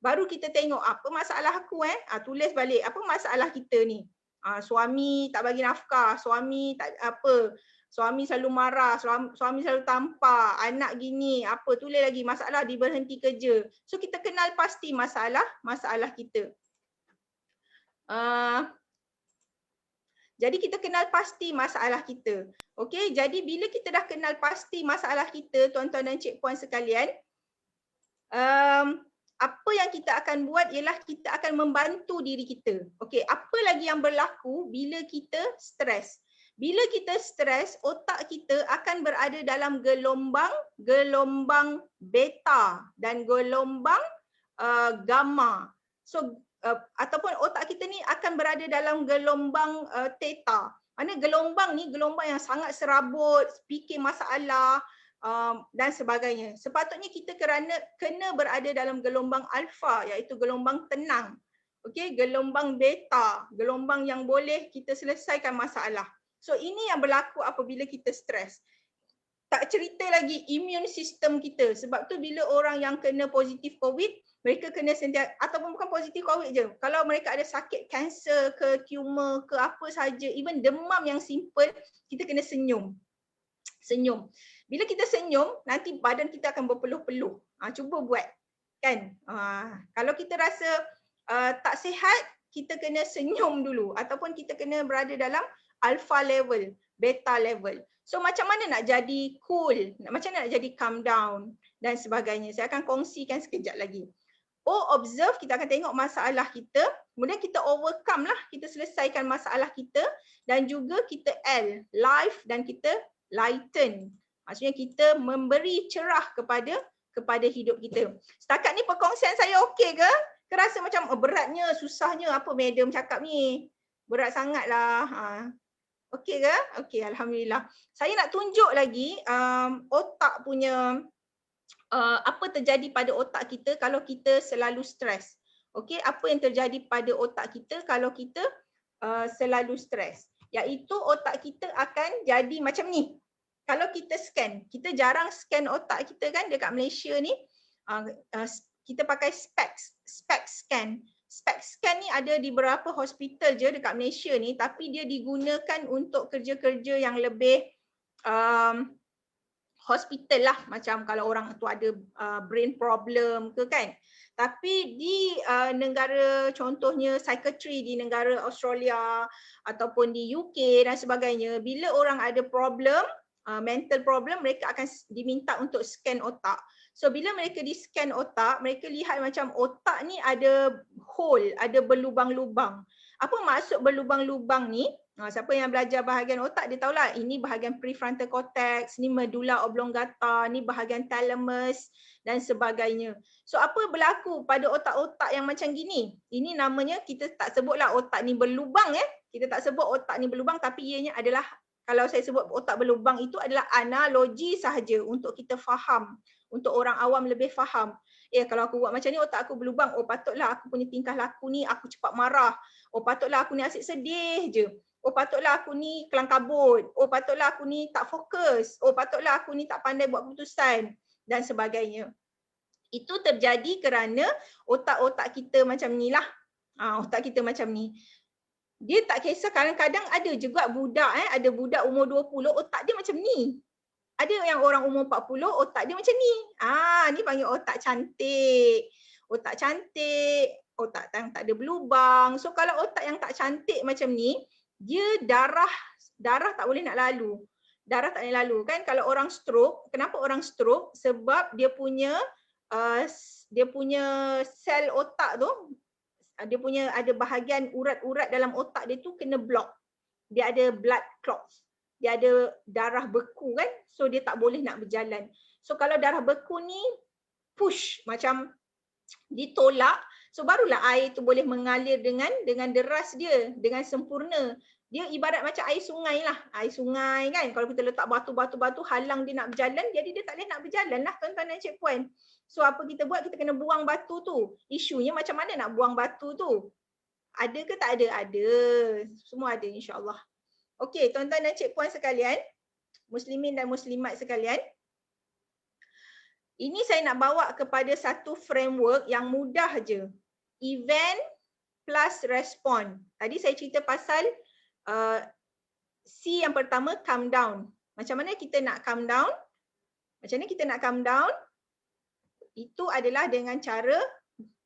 Baru kita tengok apa masalah aku tulis balik apa masalah kita ni. Suami tak bagi nafkah, suami tak apa, suami selalu marah, suami selalu tampar, anak gini, apa tulis lagi masalah diberhenti kerja. So kita kenal pasti masalah kita. Jadi kita kenal pasti masalah kita. Okey, jadi bila kita dah kenal pasti masalah kita, tuan-tuan dan cik puan sekalian, apa yang kita akan buat ialah kita akan membantu diri kita. Okey, apa lagi yang berlaku bila kita stres? Bila kita stres, otak kita akan berada dalam gelombang beta dan gelombang gamma. So ataupun otak kita ni akan berada dalam gelombang theta. Mana gelombang ni gelombang yang sangat serabut, fikir masalah dan sebagainya. Sepatutnya kita kena berada dalam gelombang alfa, iaitu gelombang tenang. Okey, gelombang beta, gelombang yang boleh kita selesaikan masalah. So ini yang berlaku apabila kita stres. Tak cerita lagi immune system kita. Sebab tu bila orang yang kena positif COVID, mereka kena sentiasa, ataupun bukan positif COVID je. Kalau mereka ada sakit kanser ke tumor ke apa saja, even demam yang simple, kita kena senyum. Senyum. Bila kita senyum, nanti badan kita akan berpeluh-peluh. Cuba buat. Kan? Kalau kita rasa tak sihat, kita kena senyum dulu. Ataupun kita kena berada dalam alpha level, beta level. So macam mana nak jadi cool, macam mana nak jadi calm down dan sebagainya. Saya akan kongsikan sekejap lagi. Observe, kita akan tengok masalah kita. Kemudian kita overcome lah, kita selesaikan masalah kita. Dan juga kita life dan kita lighten. Maksudnya kita memberi cerah kepada hidup kita. Setakat ni perkongsian saya okey ke? Kerasa macam beratnya, susahnya apa madam cakap ni. Berat sangatlah. Okey ke? Okey, alhamdulillah. Saya nak tunjuk lagi otak punya apa terjadi pada otak kita kalau kita selalu stres. Okey, apa yang terjadi pada otak kita kalau kita selalu stres? Iaitu otak kita akan jadi macam ni. Kalau kita scan, kita jarang scan otak kita kan dekat Malaysia ni. Kita pakai SPECS scan. SPECS scan ni ada di beberapa hospital je dekat Malaysia ni, tapi dia digunakan untuk kerja-kerja yang lebih hospital lah, macam kalau orang tu ada brain problem ke kan. Tapi di negara contohnya psychiatry di negara Australia ataupun di UK dan sebagainya, bila orang ada problem, mental problem, mereka akan diminta untuk scan otak. So bila mereka di scan otak, mereka lihat macam otak ni ada hole, ada berlubang-lubang. Apa maksud berlubang-lubang ni? Siapa yang belajar bahagian otak dia tahulah, ini bahagian prefrontal cortex, ni medulla oblongata, ni bahagian thalamus dan sebagainya. So apa berlaku pada otak-otak yang macam gini? Ini namanya, kita tak sebutlah otak ni berlubang Kita tak sebut otak ni berlubang, tapi ianya adalah, kalau saya sebut otak berlubang itu adalah analogi sahaja untuk kita faham, untuk orang awam lebih faham. Kalau aku buat macam ni otak aku berlubang, patutlah aku punya tingkah laku ni aku cepat marah. Patutlah aku ni asyik sedih je. Patutlah aku ni kelang kabut. Patutlah aku ni tak fokus. Patutlah aku ni tak pandai buat keputusan dan sebagainya. Itu terjadi kerana otak-otak kita macam ni lah. Otak kita macam ni. Dia tak kisah, kadang-kadang ada juga budak ada budak umur 20 otak dia macam ni. Ada yang orang umur 40 otak dia macam ni. Ni panggil otak cantik. Otak cantik, otak yang tak ada berlubang. So kalau otak yang tak cantik macam ni, dia darah tak boleh nak lalu. darah tak boleh lalu kan. Kalau orang stroke, kenapa orang stroke? Sebab dia punya sel otak tu, dia punya ada bahagian urat-urat dalam otak dia tu kena block. Dia ada blood clots. Dia ada darah beku kan. So dia tak boleh nak berjalan. So kalau darah beku ni push macam ditolak, so barulah air tu boleh mengalir dengan deras dia, dengan sempurna. Dia ibarat macam air sungai lah. Air sungai kan, kalau kita letak batu halang dia nak berjalan, jadi dia tak boleh nak berjalan lah tuan-tuan dan cikpuan. So apa kita buat? Kita kena buang batu tu. Isunya macam mana nak buang batu tu? Ada ke tak ada? Ada. Semua ada insya-Allah. Okey, tuan-tuan dan cikpuan sekalian, muslimin dan muslimat sekalian, ini saya nak bawa kepada satu framework yang mudah je. Event plus respond. Tadi saya cerita pasal C yang pertama, calm down. Macam mana kita nak calm down? Macam mana kita nak calm down? Itu adalah dengan cara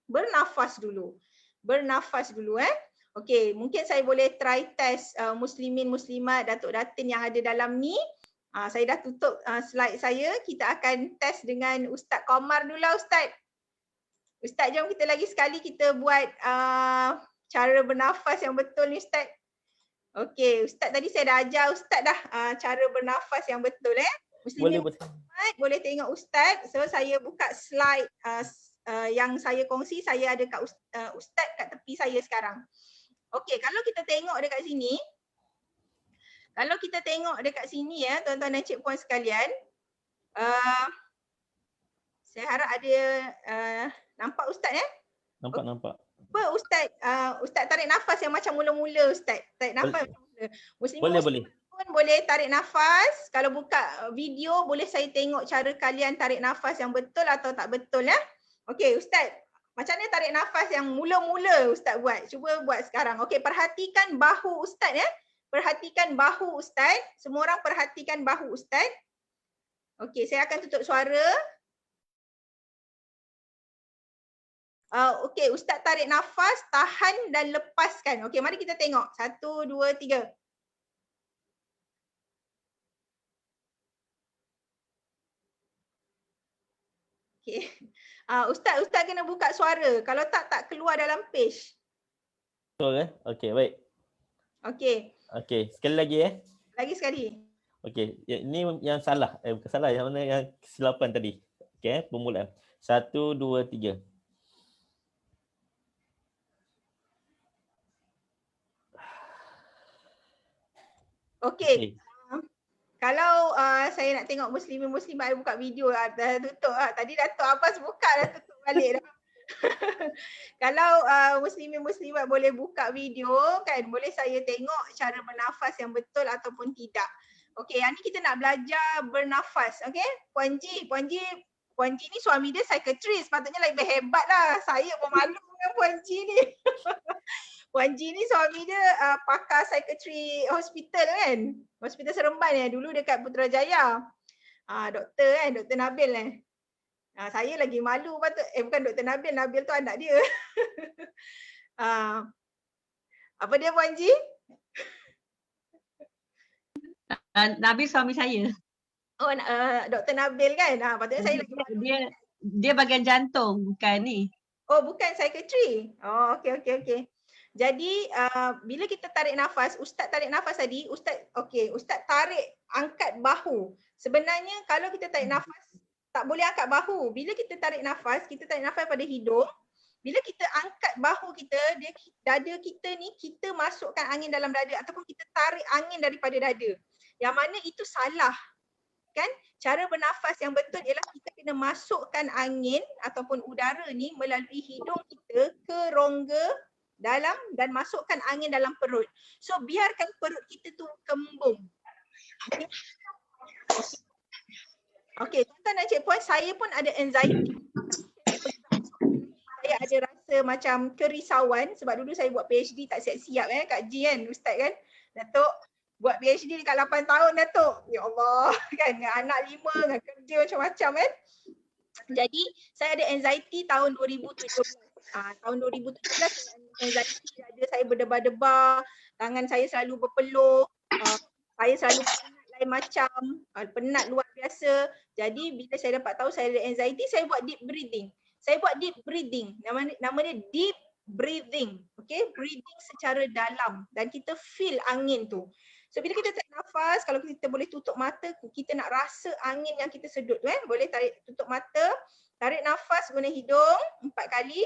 bernafas dulu. Bernafas dulu Okey, mungkin saya boleh try test muslimin muslimat, datuk datin yang ada dalam ni. Saya dah tutup slide saya. Kita akan test dengan Ustaz Komar dulu lah Ustaz. Ustaz, jom kita lagi sekali kita buat cara bernafas yang betul ni Ustaz. Okey, Ustaz tadi saya dah ajar Ustaz dah cara bernafas yang betul Muslimin boleh tengok Ustaz. So saya buka slide yang saya kongsi, saya ada kat Ustaz kat tepi saya sekarang. Okey, kalau kita tengok dekat sini, tuan-tuan dan cikpuan sekalian, saya harap ada nampak Ustaz Nampak. Apa Ustaz? Ustaz tarik nafas yang macam mula-mula Ustaz. Tarik nafas macam mula. Boleh. Pun boleh tarik nafas. Kalau buka video boleh saya tengok cara kalian tarik nafas yang betul atau tak betul Okey Ustaz, macam mana tarik nafas yang mula-mula Ustaz buat? Cuba buat sekarang. Okey, perhatikan bahu Ustaz Perhatikan bahu Ustaz. Semua orang perhatikan bahu Ustaz. Okey, saya akan tutup suara. Okey, Ustaz tarik nafas, tahan dan lepaskan. Okey, mari kita tengok. 1, 2, 3. Okey. Ustaz kena buka suara. Kalau tak keluar dalam page. Betul Okey, baik. Okey, sekali lagi lagi sekali. Okey, ini yang salah. Bukan salah, yang mana yang kesilapan tadi. Okey, permulaan. 1, 2, 3. Okey. Kalau saya nak tengok muslimin muslimat ada buka video dah tutup Tadi Datuk Abbas buka dah tutup balik dah. Kalau muslimin muslimat boleh buka video kan, boleh saya tengok cara bernafas yang betul ataupun tidak. Okey, yang ni kita nak belajar bernafas. Okey, Puan Ji ni suami dia psychiatrist, patutnya lebih hebat lah. Saya pun malu dengan Puan Ji ni. Puan Ji ni suami dia pakar psikiatri hospital kan. Hospital Seremban dulu dekat Putrajaya. Doktor Dr. Nabil saya lagi malu patut. Bukan Dr. Nabil tu anak dia. Apa dia Puan Ji? Nabil suami saya. Oh, Dr. Nabil kan. Patutnya saya lagi malu. Dia bagian jantung, bukan ni. Oh, bukan psikiatri. Oh, okey. Jadi bila kita tarik nafas, Ustaz tarik nafas tadi, Ustaz tarik, angkat bahu. Sebenarnya kalau kita tarik nafas tak boleh angkat bahu. Bila kita tarik nafas pada hidung. Bila kita angkat bahu kita, dada kita ni kita masukkan angin dalam dada ataupun kita tarik angin daripada dada. Yang mana itu salah. Kan? Cara bernafas yang betul ialah kita kena masukkan angin ataupun udara ni melalui hidung kita ke rongga dalam dan masukkan angin dalam perut. So biarkan perut kita tu kembung. Okey, tuan-tuan dan cikpuan, saya pun ada anxiety. Saya ada rasa macam kerisauan sebab dulu saya buat PhD tak siap-siap Kak Ji kan, Ustaz kan. Datuk buat PhD dekat 8 tahun Datuk. Ya Allah kan, dengan anak 5 dengan kerja macam-macam kan. Jadi saya ada anxiety tahun 2017. Tahun 2017 anxiety ada, saya berdebar-debar, tangan saya selalu berpeluh, saya selalu penat lain macam, penat luar biasa. Jadi bila saya dapat tahu saya ada anxiety, saya buat deep breathing. Nama dia deep breathing. Okay, breathing secara dalam dan kita feel angin tu. So bila kita tarik nafas, kalau kita boleh tutup mata, kita nak rasa angin yang kita sedut tu boleh tutup mata, tarik nafas guna hidung 4 kali.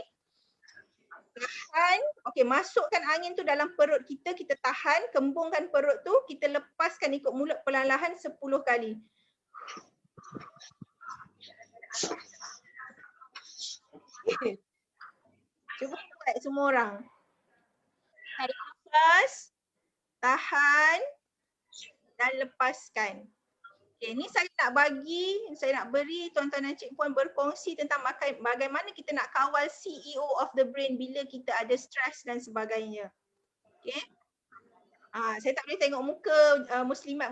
Tahan, okey, masukkan angin tu dalam perut kita, kita tahan, kembungkan perut tu, kita lepaskan ikut mulut perlahan-lahan 10 kali. Cuba buat semua orang. Tarik nafas, tahan dan lepaskan. Okay, ni saya nak beri tuan-tuan dan cik puan berkongsi tentang bagaimana kita nak kawal CEO of the brain bila kita ada stres dan sebagainya. Okay. Saya tak boleh tengok muka muslimat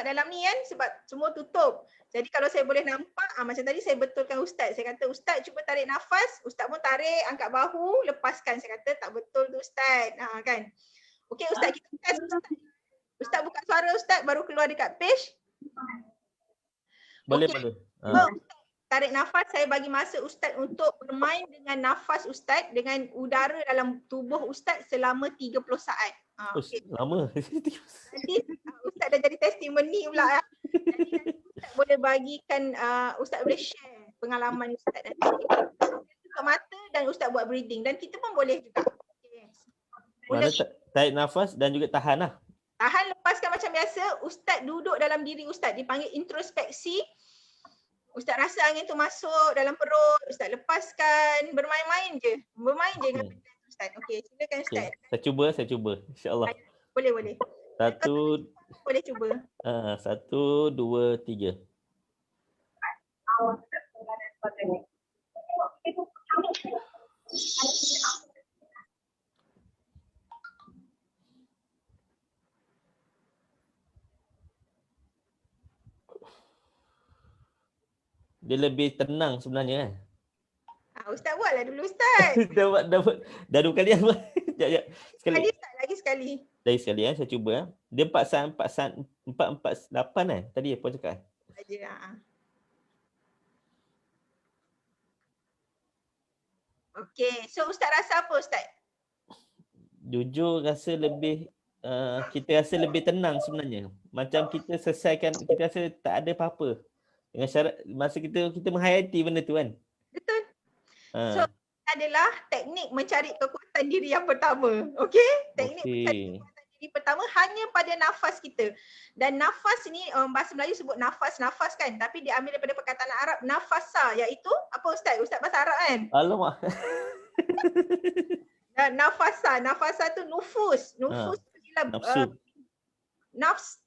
dalam ni kan sebab semua tutup. Jadi kalau saya boleh nampak, macam tadi saya betulkan Ustaz. Saya kata Ustaz cuba tarik nafas, Ustaz pun tarik, angkat bahu, lepaskan. Saya kata tak betul tu Ustaz. Kan. Okey Ustaz, kita test Ustaz. Ustaz buka suara Ustaz baru keluar dekat page. Boleh, okay. boleh. Tarik nafas, saya bagi masa Ustaz untuk bermain dengan nafas Ustaz dengan udara dalam tubuh Ustaz selama 30 saat. Okay. Lama. Nanti Ustaz dah jadi testimoni pula. Jadi Ustaz boleh bagikan, Ustaz boleh share pengalaman Ustaz nanti. Tutup mata dan Ustaz buat breathing dan kita pun boleh juga. Okay. Mana tarik nafas dan juga tahan lah. Tahan, lepaskan macam biasa. Ustaz duduk dalam diri Ustaz, dipanggil introspeksi. Ustaz rasa angin tu masuk dalam perut, Ustaz lepaskan, bermain-main je. Bermain je dengan benda tu Ustaz. Okey, silakan Ustaz. Okay. Saya cuba. InsyaAllah. Boleh. Boleh cuba. 1, 2, 3. Dia lebih tenang sebenarnya kan. Ustaz buatlah dulu Ustaz. dah 2 kali apa? Sekejap. Sekali. Lagi sekali. Lagi sekali saya cuba. Dia 448 tadi apa cakap? Saja. Okey, so Ustaz rasa apa Ustaz? Jujur rasa lebih kita rasa lebih tenang sebenarnya. Macam kita selesaikan, kita rasa tak ada apa-apa. Dengan syarat masa kita menghayati benda tu kan. Betul. So adalah teknik mencari kekuatan diri yang pertama. Okey? Teknik mencari kekuatan diri pertama hanya pada nafas kita. Dan nafas ni bahasa Melayu sebut nafas kan, tapi diambil daripada perkataan Arab nafasa, iaitu apa Ustaz? Ustaz bahasa Arab kan? Alamak. Dan nafasa tu nufus. Nufus ialah nafs,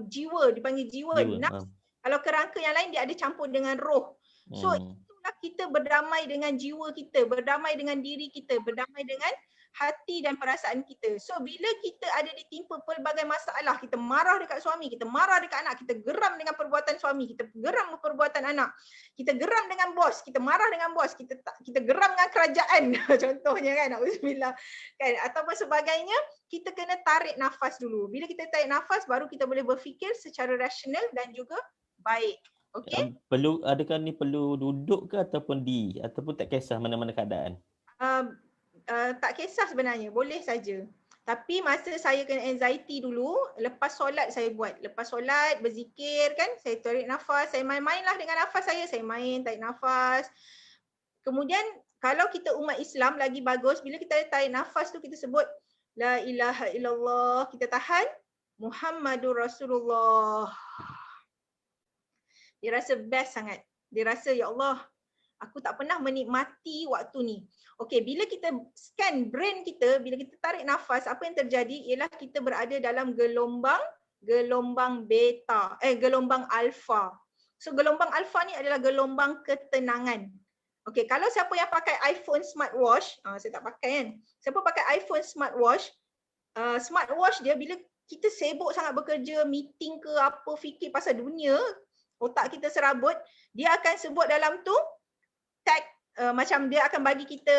jiwa, dipanggil jiwa. Nafs. Kalau kerangka yang lain dia ada campur dengan roh. So itulah kita berdamai dengan jiwa kita, berdamai dengan diri kita, berdamai dengan hati dan perasaan kita. So bila kita ada ditimpa pelbagai masalah, kita marah dekat suami, kita marah dekat anak, kita geram dengan perbuatan suami, kita geram dengan perbuatan anak, kita geram dengan bos, kita marah dengan bos, kita geram dengan kerajaan contohnya kan, auzubillah kan, ataupun sebagainya, kita kena tarik nafas dulu. Bila kita tarik nafas baru kita boleh berfikir secara rasional dan juga baik. Okey. Adakah ni perlu duduk ke ataupun tak kisah mana-mana keadaan? Tak kisah sebenarnya, boleh saja. Tapi masa saya kena anxiety dulu, lepas solat saya buat. Lepas solat berzikir kan, saya tarik nafas, saya main-main lah dengan nafas saya tarik nafas. Kemudian kalau kita umat Islam lagi bagus, bila kita tarik nafas tu kita sebut la ilaha illallah, kita tahan Muhammadur Rasulullah. Dia rasa best sangat. Dia rasa ya Allah, aku tak pernah menikmati waktu ni. Okey, bila kita scan brain kita, bila kita tarik nafas, apa yang terjadi ialah kita berada dalam gelombang beta, gelombang alfa. So gelombang alfa ni adalah gelombang ketenangan. Okey, kalau siapa yang pakai iPhone smartwatch, saya tak pakai kan. Siapa pakai iPhone smartwatch, smartwatch dia bila kita sibuk sangat bekerja, meeting ke apa, fikir pasal dunia, otak kita serabut, dia akan sebut dalam tu tag macam dia akan bagi kita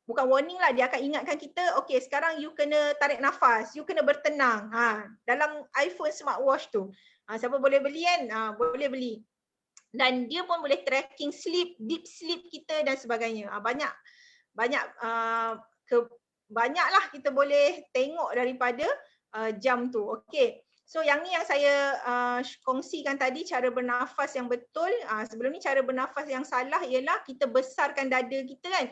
bukan warning lah, dia akan ingatkan kita, okay sekarang you kena tarik nafas, you kena bertenang. Dalam iPhone smartwatch tu. Siapa boleh beli kan? Boleh beli. Dan dia pun boleh tracking sleep, deep sleep kita dan sebagainya. Banyaklah kita boleh tengok daripada jam tu. Okey. So yang ni yang saya kongsikan tadi, cara bernafas yang betul. Sebelum ni cara bernafas yang salah ialah kita besarkan dada kita kan.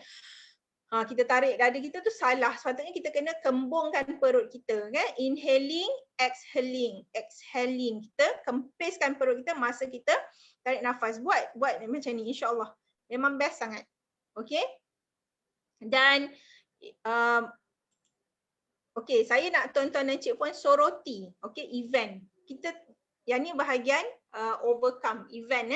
Kita tarik dada kita tu salah. Sepatutnya kita kena kembungkan perut kita kan. Inhaling, exhaling. Exhaling. Kita kempiskan perut kita masa kita tarik nafas. Buat macam ni insya-Allah. Memang best sangat. Okey. Dan okey, saya nak tuan-tuan dan cik puan soroti, okey, event. Kita yang ni bahagian overcome event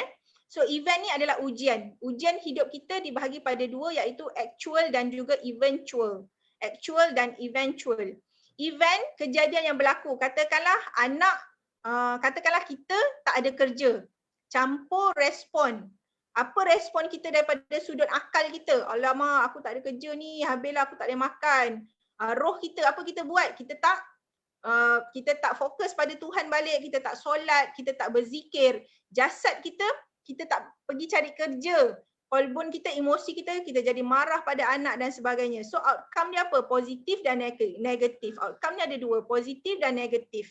So event ni adalah ujian. Ujian hidup kita dibahagi pada dua, iaitu actual dan juga eventual. Actual dan eventual. Event, kejadian yang berlaku. Katakanlah katakanlah kita tak ada kerja. Campur respon. Apa respon kita daripada sudut akal kita? Alamak, aku tak ada kerja ni, habislah aku tak boleh makan. Roh kita, apa kita buat? Kita tak fokus pada Tuhan balik, kita tak solat, kita tak berzikir. Jasad kita tak pergi cari kerja. Kolbun kita, emosi kita jadi marah pada anak dan sebagainya. So outcome dia apa? Positif dan negatif. Outcome dia ada dua, positif dan negatif.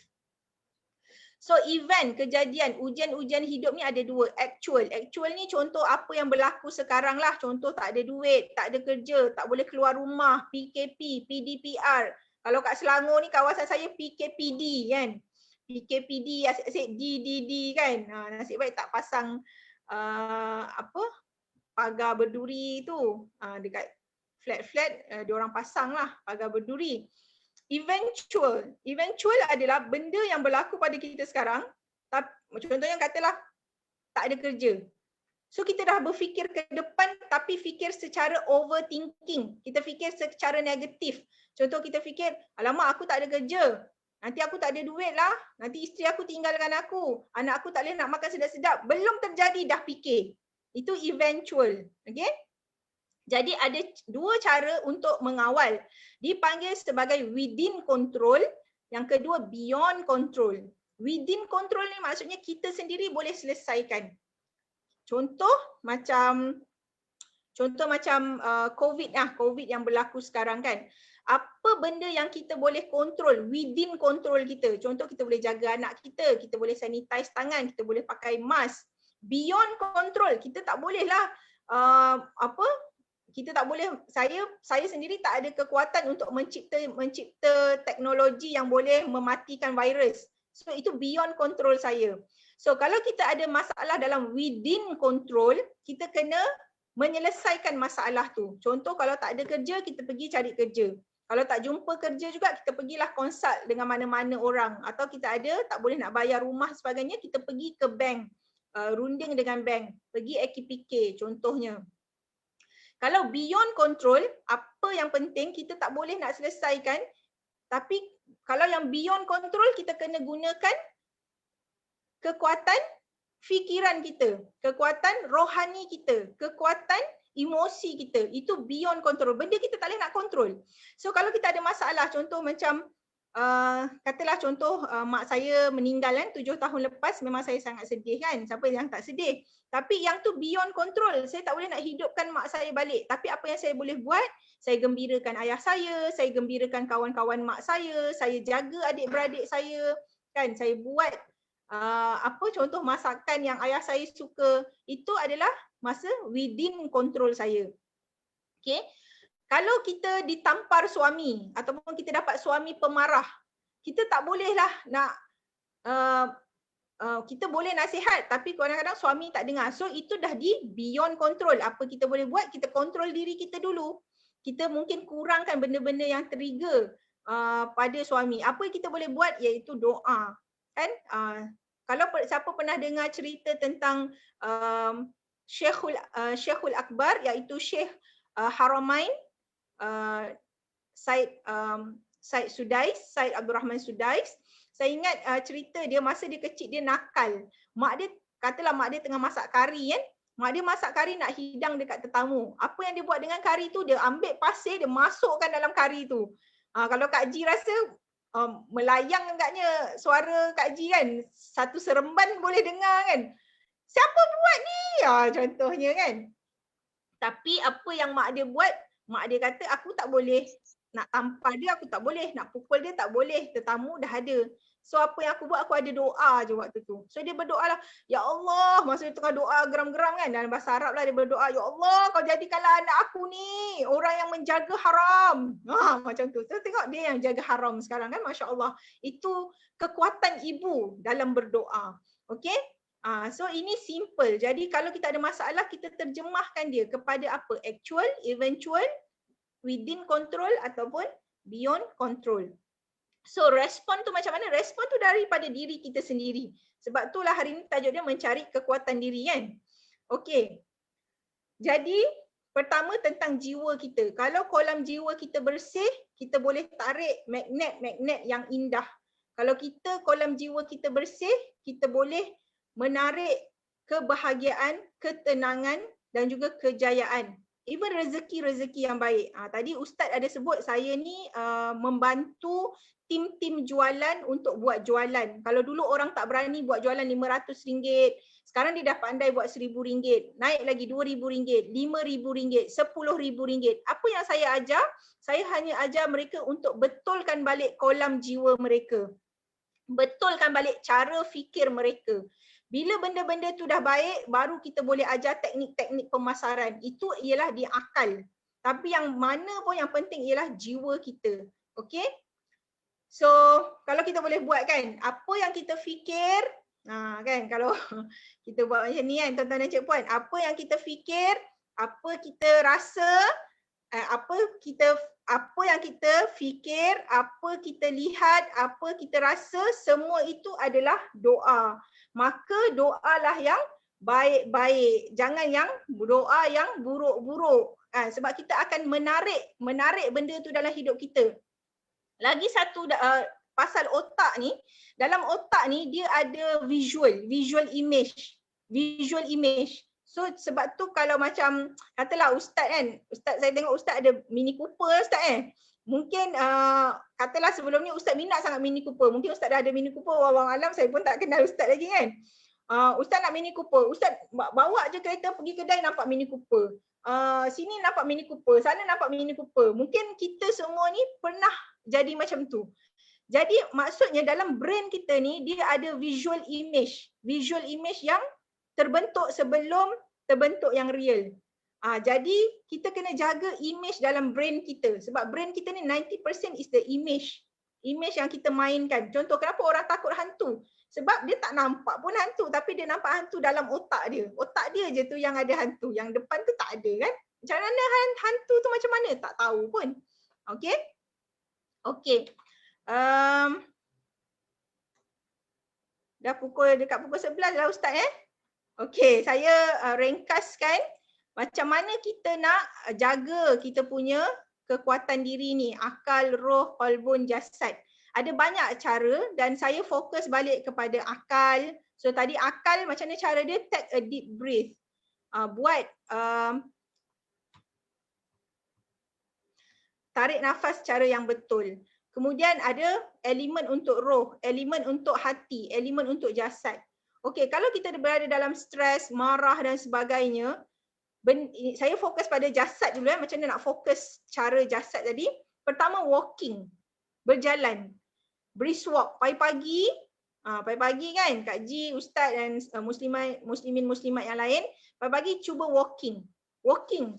So event, kejadian, ujian-ujian hidup ni ada dua. Actual. Actual ni contoh apa yang berlaku sekarang lah. Contoh tak ada duit, tak ada kerja, tak boleh keluar rumah, PKP, PDPR. Kalau kat Selangor ni kawasan saya PKPD kan. PKPD, asyik-asyik DDD kan. Nasib baik tak pasang pagar berduri tu. Dekat flat-flat diorang pasang lah pagar berduri. Eventual adalah benda yang berlaku pada kita sekarang. Contohnya katalah tak ada kerja. So kita dah berfikir ke depan tapi fikir secara overthinking. Kita fikir secara negatif. Contoh kita fikir, alamak aku tak ada kerja. Nanti aku tak ada duit lah. Nanti isteri aku tinggalkan aku. Anak aku tak boleh nak makan sedap-sedap. Belum terjadi dah fikir. Itu eventual. Okay? Jadi ada dua cara untuk mengawal. Dipanggil sebagai within control. Yang kedua beyond control. Within control ni maksudnya kita sendiri boleh selesaikan. Contoh macam COVID yang berlaku sekarang kan. Apa benda yang kita boleh kontrol, within control kita. Contoh kita boleh jaga anak kita boleh sanitize tangan, kita boleh pakai mask. Beyond control, kita tak boleh lah kita tak boleh, saya sendiri tak ada kekuatan untuk mencipta teknologi yang boleh mematikan virus. So itu beyond control saya. So kalau kita ada masalah dalam within control, kita kena menyelesaikan masalah tu. Contoh kalau tak ada kerja, kita pergi cari kerja. Kalau tak jumpa kerja juga, kita pergilah consult dengan mana-mana orang. Atau kita tak boleh nak bayar rumah sebagainya, kita pergi ke bank, runding dengan bank, pergi AKPK contohnya. Kalau beyond control, apa yang penting kita tak boleh nak selesaikan. Tapi kalau yang beyond control, kita kena gunakan kekuatan fikiran kita, kekuatan rohani kita, kekuatan emosi kita. Itu beyond control. Benda kita tak boleh nak kontrol. So kalau kita ada masalah, contoh macam katalah contoh mak saya meninggal kan 7 tahun lepas, memang saya sangat sedih kan. Siapa yang tak sedih? Tapi yang tu beyond control. Saya tak boleh nak hidupkan mak saya balik. Tapi apa yang saya boleh buat? Saya gembirakan ayah saya gembirakan kawan-kawan mak saya jaga adik-beradik saya kan. Saya buat contoh masakan yang ayah saya suka. Itu adalah masa within control saya. Okay. Kalau kita ditampar suami ataupun kita dapat suami pemarah, kita tak bolehlah nak kita boleh nasihat tapi kadang-kadang suami tak dengar. So itu dah di beyond control. Apa kita boleh buat? Kita kontrol diri kita dulu. Kita mungkin kurangkan benda-benda yang trigger pada suami. Apa yang kita boleh buat iaitu doa. Kan? Kalau siapa pernah dengar cerita tentang Syekhul Akbar, iaitu Syekh Haramain, Said Abdul Rahman Sudais. Saya ingat cerita dia masa dia kecil, dia nakal. Mak dia, katalah mak dia tengah masak kari kan. Mak dia masak kari nak hidang dekat tetamu. Apa yang dia buat dengan kari tu, dia ambil pasir, dia masukkan dalam kari tu. Kalau Kak Ji rasa melayang agaknya suara Kak Ji kan. Satu seremban boleh dengar kan. Siapa buat ni? Contohnya kan. Tapi apa yang mak dia buat, mak dia kata aku tak boleh nak tampar dia, aku tak boleh. Nak pukul dia tak boleh. Tetamu dah ada. So apa yang aku buat, aku ada doa je waktu tu. So dia berdoa lah, ya Allah, masa dia tengah doa geram-geram kan, dalam bahasa Arab lah dia berdoa, ya Allah kau jadikanlah anak aku ni orang yang menjaga haram. Macam tu. So tengok dia yang jaga haram sekarang kan, Masya Allah. Itu kekuatan ibu dalam berdoa. Okay. So ini simple. Jadi kalau kita ada masalah, kita terjemahkan dia kepada apa? Actual, eventual, within control ataupun beyond control. So respon tu macam mana? Respon tu daripada diri kita sendiri. Sebab itulah hari ni tajuk dia mencari kekuatan diri kan. Okey. Jadi pertama tentang jiwa kita. Kalau kolam jiwa kita bersih, kita boleh tarik magnet-magnet yang indah. Kalau kita kolam jiwa kita bersih, kita boleh menarik kebahagiaan, ketenangan dan juga kejayaan. Even rezeki-rezeki yang baik. Tadi Ustaz ada sebut saya ni membantu tim-tim jualan untuk buat jualan. Kalau dulu orang tak berani buat jualan RM500, sekarang dia dah pandai buat RM1,000, naik lagi RM2,000, RM5,000, RM10,000. Apa yang saya ajar? Saya hanya ajar mereka untuk betulkan balik kolam jiwa mereka. Betulkan balik cara fikir mereka. Bila benda-benda tu dah baik, baru kita boleh ajar teknik-teknik pemasaran. Itu ialah di akal. Tapi yang mana pun yang penting ialah jiwa kita. Okay? So, kalau kita boleh buat kan, apa yang kita fikir, kan kalau kita buat macam ni kan, tuan-tuan dan cik puan, apa yang kita fikir, apa kita rasa, apa yang kita fikir, apa kita lihat, apa kita rasa, semua itu adalah doa. Maka doalah yang baik-baik. Jangan yang doa yang buruk-buruk. Sebab kita akan menarik benda tu dalam hidup kita. Lagi satu pasal otak ni, dalam otak ni dia ada visual image. So sebab tu kalau macam katalah Ustaz kan, Ustaz saya tengok Ustaz ada Mini Cooper Ustaz mungkin katalah sebelum ni Ustaz minat sangat Mini Cooper. Mungkin Ustaz dah ada Mini Cooper, wallahu alam saya pun tak kenal Ustaz lagi kan. Ustaz nak Mini Cooper, Ustaz bawa je kereta pergi kedai nampak Mini Cooper. Sini nampak Mini Cooper, sana nampak Mini Cooper. Mungkin kita semua ni pernah jadi macam tu. Jadi maksudnya dalam brain kita ni dia ada visual image yang terbentuk sebelum terbentuk yang real. Jadi kita kena jaga image dalam brain kita. Sebab brain kita ni 90% is the image yang kita mainkan. Contoh kenapa orang takut hantu? Sebab dia tak nampak pun hantu, tapi dia nampak hantu dalam otak dia. Otak dia je tu yang ada hantu, yang depan tu tak ada kan. Macam mana hantu tu macam mana? Tak tahu pun. Okay. Dah dekat pukul 11 lah Ustaz Okay, saya ringkaskan macam mana kita nak jaga kita punya kekuatan diri ni, akal, roh, qalbun, jasad. Ada banyak cara dan saya fokus balik kepada akal. So tadi akal macam mana cara dia? Take a deep breath. Buat tarik nafas cara yang betul. Kemudian ada elemen untuk roh, elemen untuk hati, elemen untuk jasad. Okey, kalau kita berada dalam stres, marah dan sebagainya, saya fokus pada jasad dulu macam mana nak fokus cara jasad tadi. Pertama walking, berjalan, brisk walk, pagi-pagi kan Kak Ji, Ustaz dan muslimin muslimat yang lain, pagi-pagi cuba walking.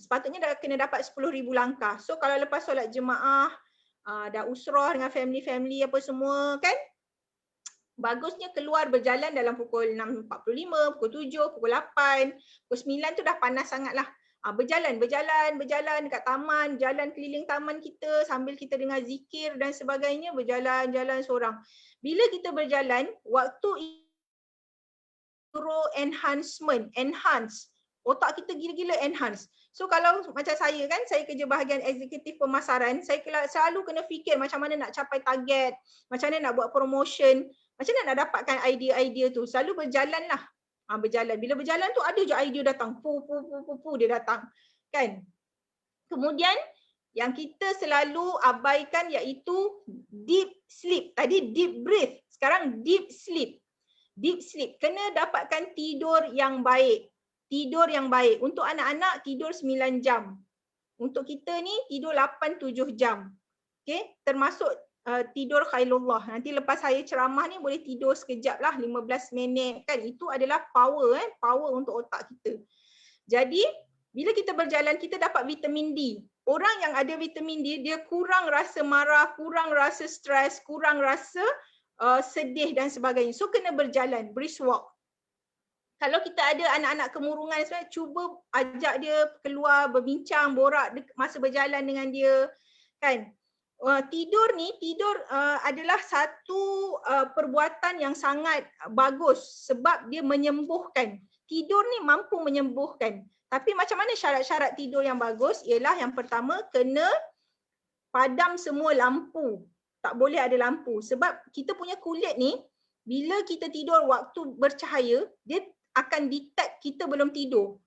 Sepatutnya dah kena dapat 10,000 langkah. So kalau lepas solat jemaah, dah usrah dengan family apa semua kan, bagusnya keluar berjalan dalam pukul 6.45, pukul 7, pukul 8, pukul 9 tu dah panas sangat lah. Berjalan dekat taman, jalan keliling taman kita sambil kita dengar zikir dan sebagainya, berjalan seorang. Bila kita berjalan, waktu enhance. Otak kita gila-gila enhance. So kalau macam saya kan, saya kerja bahagian eksekutif pemasaran, saya selalu kena fikir macam mana nak capai target, macam mana nak buat promotion, macam mana nak dapatkan idea-idea tu. Selalu berjalan lah. Berjalan. Bila berjalan tu ada je idea datang. Dia datang. Kan? Kemudian yang kita selalu abaikan iaitu deep sleep. Tadi deep breath. Sekarang deep sleep. Deep sleep. Kena dapatkan tidur yang baik. Tidur yang baik. Untuk anak-anak tidur 9 jam. Untuk kita ni tidur 8-7 jam. Okay? Termasuk tidur khairullah. Nanti lepas saya ceramah ni boleh tidur sekejap lah 15 minit kan. Itu adalah power power untuk otak kita. Jadi bila kita berjalan kita dapat vitamin D. Orang yang ada vitamin D dia kurang rasa marah, kurang rasa stres, kurang rasa sedih dan sebagainya. So kena berjalan, brisk walk. Kalau kita ada anak-anak kemurungan sebenarnya cuba ajak dia keluar berbincang, borak masa berjalan dengan dia kan. Tidur adalah satu perbuatan yang sangat bagus sebab dia menyembuhkan. Tidur ni mampu menyembuhkan. Tapi macam mana syarat-syarat tidur yang bagus? Ialah yang pertama kena padam semua lampu. Tak boleh ada lampu sebab kita punya kulit ni bila kita tidur waktu bercahaya dia akan detect kita belum tidur.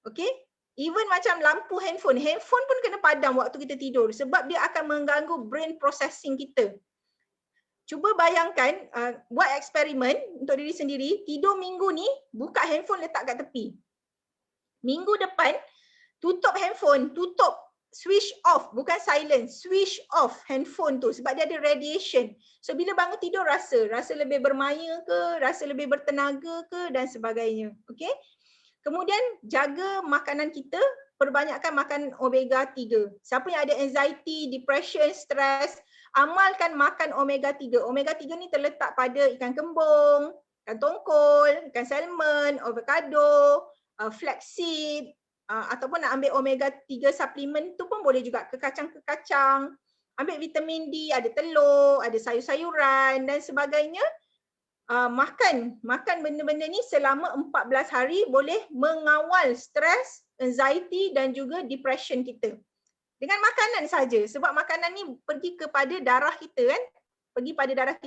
Okay? Even macam lampu handphone pun kena padam waktu kita tidur sebab dia akan mengganggu brain processing kita. Cuba bayangkan, buat eksperimen untuk diri sendiri, tidur minggu ni, buka handphone letak kat tepi. Minggu depan, tutup handphone, switch off, bukan silent, switch off handphone tu sebab dia ada radiation. So bila bangun tidur rasa lebih bermaya ke, rasa lebih bertenaga ke dan sebagainya. Okay? Kemudian jaga makanan kita, perbanyakkan makan omega 3. Siapa yang ada anxiety, depression, stres, amalkan makan omega 3. Omega 3 ni terletak pada ikan kembung, ikan tongkol, ikan salmon, avocado, flaxseed, ataupun nak ambil omega 3 suplemen tu pun boleh juga, kekacang-kekacang. Ambil vitamin D, ada telur, ada sayur-sayuran dan sebagainya. Makan benda-benda ni selama 14 hari boleh mengawal stres, anxiety dan juga depression kita. Dengan makanan saja sebab makanan ni pergi kepada darah kita kan. Pergi pada darah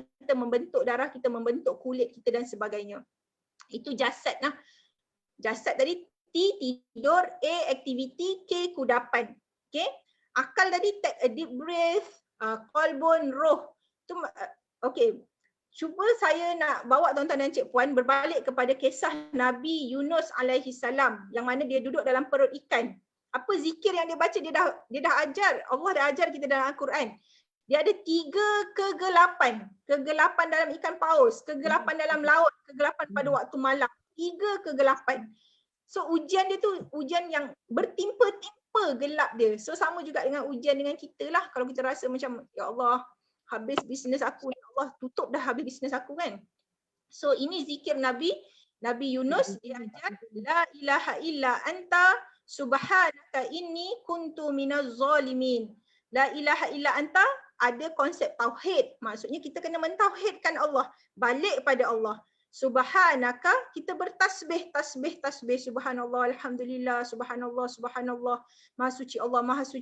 kita, membentuk kulit kita dan sebagainya. Itu jasad lah. Jasad tadi T tidur, A aktiviti, K kudapan. Okay. Akal tadi take a deep breath, kolbun, roh. Okay. Cuba saya nak bawa tuan-tuan dan cik puan berbalik kepada kisah Nabi Yunus alaihi salam yang mana dia duduk dalam perut ikan. Apa zikir yang dia baca dia dah ajar. Allah dah ajar kita dalam Al-Quran. Dia ada 3 kegelapan. Kegelapan dalam ikan paus, kegelapan dalam laut, kegelapan pada waktu malam. 3 kegelapan. So ujian dia tu ujian yang bertimpa-timpa gelap dia. So sama juga dengan ujian dengan kita lah. Kalau kita rasa macam ya Allah habis bisnes aku, ya Allah tutup dah habis bisnes aku kan. So ini zikir Nabi Yunus, dia ajar la ilaha illa anta subhanaka inni kuntu minaz zalimin. La ilaha illa anta ada konsep tauhid. Maksudnya kita kena mentauhidkan Allah, balik pada Allah. Subhanaka, kita bertasbih, subhanallah, alhamdulillah, subhanallah, maha suci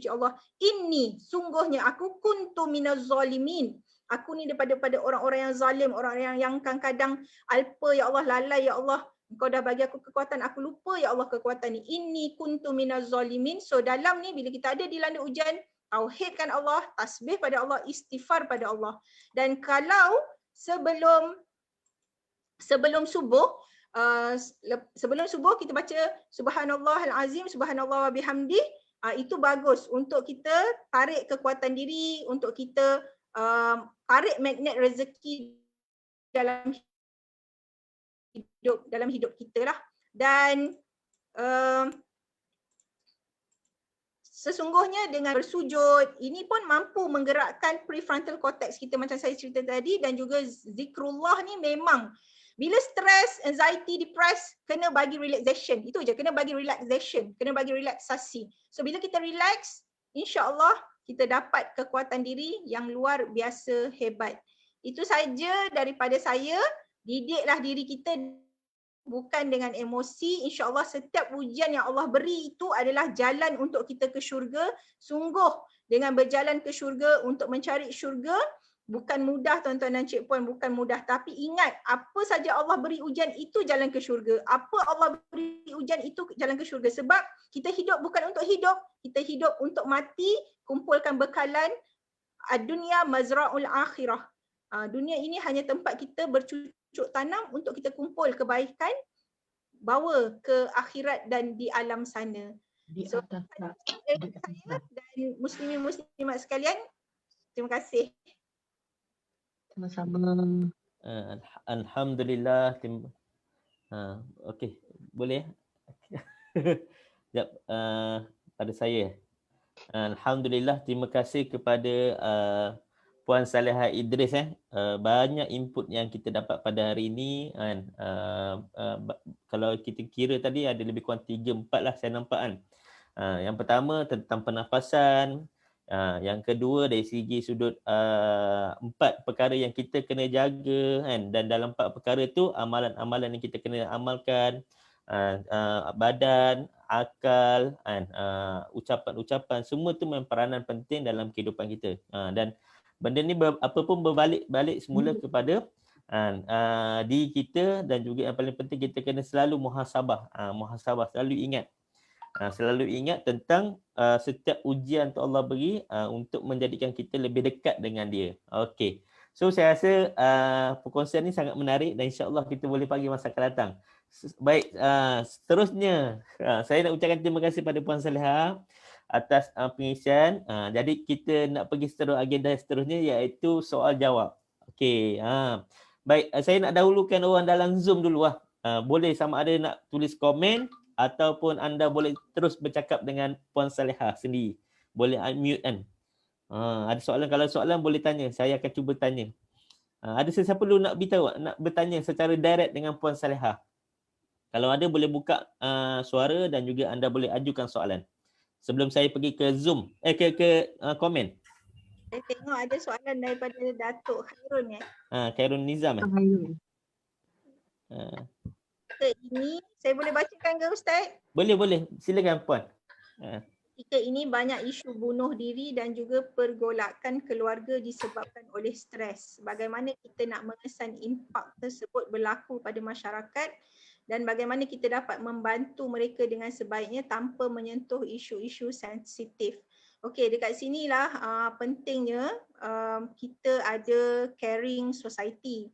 Allah. Inni, sungguhnya aku kuntu minaz zalimin. Aku ni daripada orang-orang yang zalim, orang-orang yang kadang-kadang alpa, ya Allah, lalai, ya Allah. Engkau dah bagi aku kekuatan, aku lupa ya Allah kekuatan ni. Inni kuntu minaz zalimin. So dalam ni bila kita ada dilanda ujian, tauhidkan Allah, tasbih pada Allah, istighfar pada Allah. Dan kalau sebelum subuh kita baca subhanallahal azim, subhanallah wa bihamdih, itu bagus untuk kita tarik kekuatan diri, untuk kita tarik magnet rezeki dalam hidup kita lah. Dan sesungguhnya dengan bersujud ini pun mampu menggerakkan prefrontal cortex kita macam saya cerita tadi, dan juga zikrullah ni memang bila stres, anxiety, depressed, kena bagi relaxation. Itu je, kena bagi relaxation, kena bagi relaksasi. So bila kita relax, insya-Allah kita dapat kekuatan diri yang luar biasa hebat. Itu saja daripada saya. Didiklah diri kita bukan dengan emosi. InsyaAllah setiap ujian yang Allah beri itu adalah jalan untuk kita ke syurga. Sungguh dengan berjalan ke syurga untuk mencari syurga, Bukan mudah tuan-tuan dan cik puan, bukan mudah. Tapi ingat, apa saja Allah beri ujian itu jalan ke syurga. Apa Allah beri ujian itu jalan ke syurga. Sebab kita hidup bukan untuk hidup, kita hidup untuk mati, kumpulkan bekalan. Dunia mazra'ul akhirah. Dunia ini hanya tempat kita bercucuk tanam untuk kita kumpul kebaikan, bawa ke akhirat dan di alam sana. So, dari saya dan muslimin-muslimat sekalian, terima kasih. Sama-sama. Alhamdulillah. Okey, boleh? Sekejap, pada saya. Alhamdulillah, terima kasih kepada Puan Salihah Idris. Banyak input yang kita dapat pada hari ini kan. Kalau kita kira tadi ada lebih kurang 3-4 lah saya nampak kan. Yang pertama tentang pernafasan. Yang kedua dari segi sudut 4 perkara yang kita kena jaga kan, dan dalam 4 perkara tu amalan-amalan yang kita kena amalkan, badan, akal kan, ucapan-ucapan, semua tu memang peranan penting dalam kehidupan kita. Dan benda ni apa pun berbalik semula kepada diri kita, dan juga yang paling penting kita kena selalu muhasabah, selalu ingat tentang setiap ujian tu Allah beri untuk menjadikan kita lebih dekat dengan dia. Okey. So saya rasa perkongsian ni sangat menarik dan insya-Allah kita boleh panggil masa akan datang. Baik, seterusnya saya nak ucapkan terima kasih pada Puan Salihah atas pengisian. Jadi kita nak pergi agenda seterusnya iaitu soal jawab. Okey. Baik, saya nak dahulukan orang dalam Zoom dulu lah. Boleh sama ada nak tulis komen ataupun anda boleh terus bercakap dengan Puan Salihah sendiri. Boleh unmute kan. Ada soalan, kalau soalan boleh tanya. Saya akan cuba tanya. Ada sesiapa dulu nak beritahu, nak bertanya secara direct dengan Puan Salihah? Kalau ada boleh buka suara dan juga anda boleh ajukan soalan. Sebelum saya pergi ke Zoom, ke komen. Saya tengok ada soalan daripada Datuk Khairun . Khairun Nizam. Ini saya boleh bacakan ke Ustaz? Boleh. Silakan Puan. Ketika ini banyak isu bunuh diri dan juga pergolakan keluarga disebabkan oleh stres. Bagaimana kita nak mengesan impak tersebut berlaku pada masyarakat dan bagaimana kita dapat membantu mereka dengan sebaiknya tanpa menyentuh isu-isu sensitif. Okey, dekat sinilah pentingnya kita ada caring society.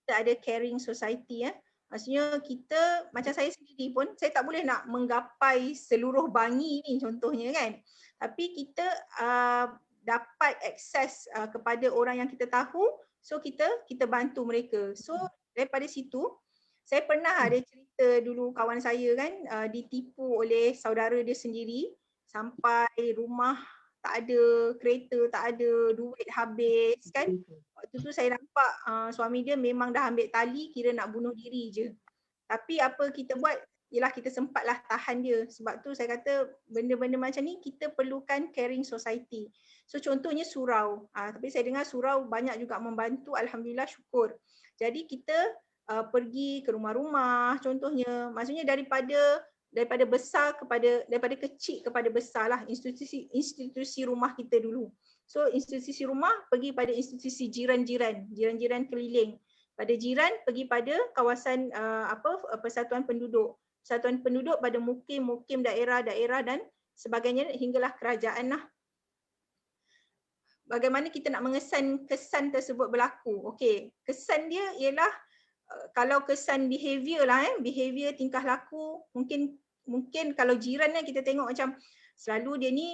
Kita ada caring society . Maksudnya kita, macam saya sendiri pun, saya tak boleh nak menggapai seluruh Bangi ni contohnya kan. Tapi kita dapat akses kepada orang yang kita tahu, so kita bantu mereka. So daripada situ, saya pernah ada cerita dulu kawan saya kan ditipu oleh saudara dia sendiri sampai rumah tak ada, kereta tak ada, duit habis kan. Waktu tu saya nampak suami dia memang dah ambil tali kira nak bunuh diri je. Tapi apa kita buat, ialah kita sempatlah tahan dia. Sebab tu saya kata benda-benda macam ni kita perlukan caring society. So contohnya surau. Tapi saya dengar surau banyak juga membantu, alhamdulillah, syukur. Jadi kita pergi ke rumah-rumah contohnya. Maksudnya daripada kecil kepada besar lah, institusi rumah kita dulu. So institusi rumah pergi pada institusi jiran-jiran keliling. Pada jiran pergi pada kawasan persatuan penduduk pada mukim daerah dan sebagainya hinggalah kerajaan lah. Bagaimana kita nak mengesan kesan tersebut berlaku? Okey, kesan dia ialah kalau kesan behavior lah, behavior tingkah laku, mungkin kalau jiran kita tengok macam selalu dia ni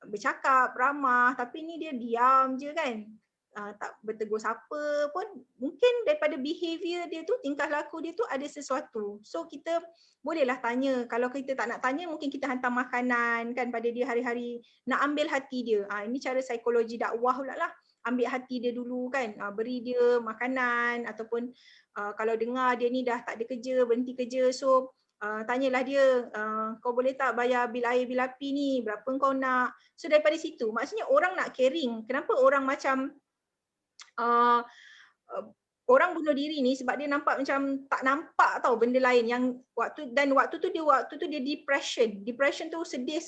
bercakap, ramah, tapi ni dia diam je kan. Tak bertegur siapa pun, mungkin daripada behavior dia tu, tingkah laku dia tu ada sesuatu. So kita bolehlah tanya, kalau kita tak nak tanya mungkin kita hantar makanan kan pada dia hari-hari, nak ambil hati dia. Ini cara psikologi dakwah pula lah. Ambil hati dia dulu kan, beri dia makanan ataupun kalau dengar dia ni dah tak ada kerja, berhenti kerja, so tanyalah dia, kau boleh tak bayar bil air, bil api ni, berapa kau nak. So daripada situ, maksudnya orang nak caring. Kenapa orang macam orang bunuh diri ni sebab dia nampak macam tak nampak tau benda lain yang waktu tu dia depression. Depression tu sedih.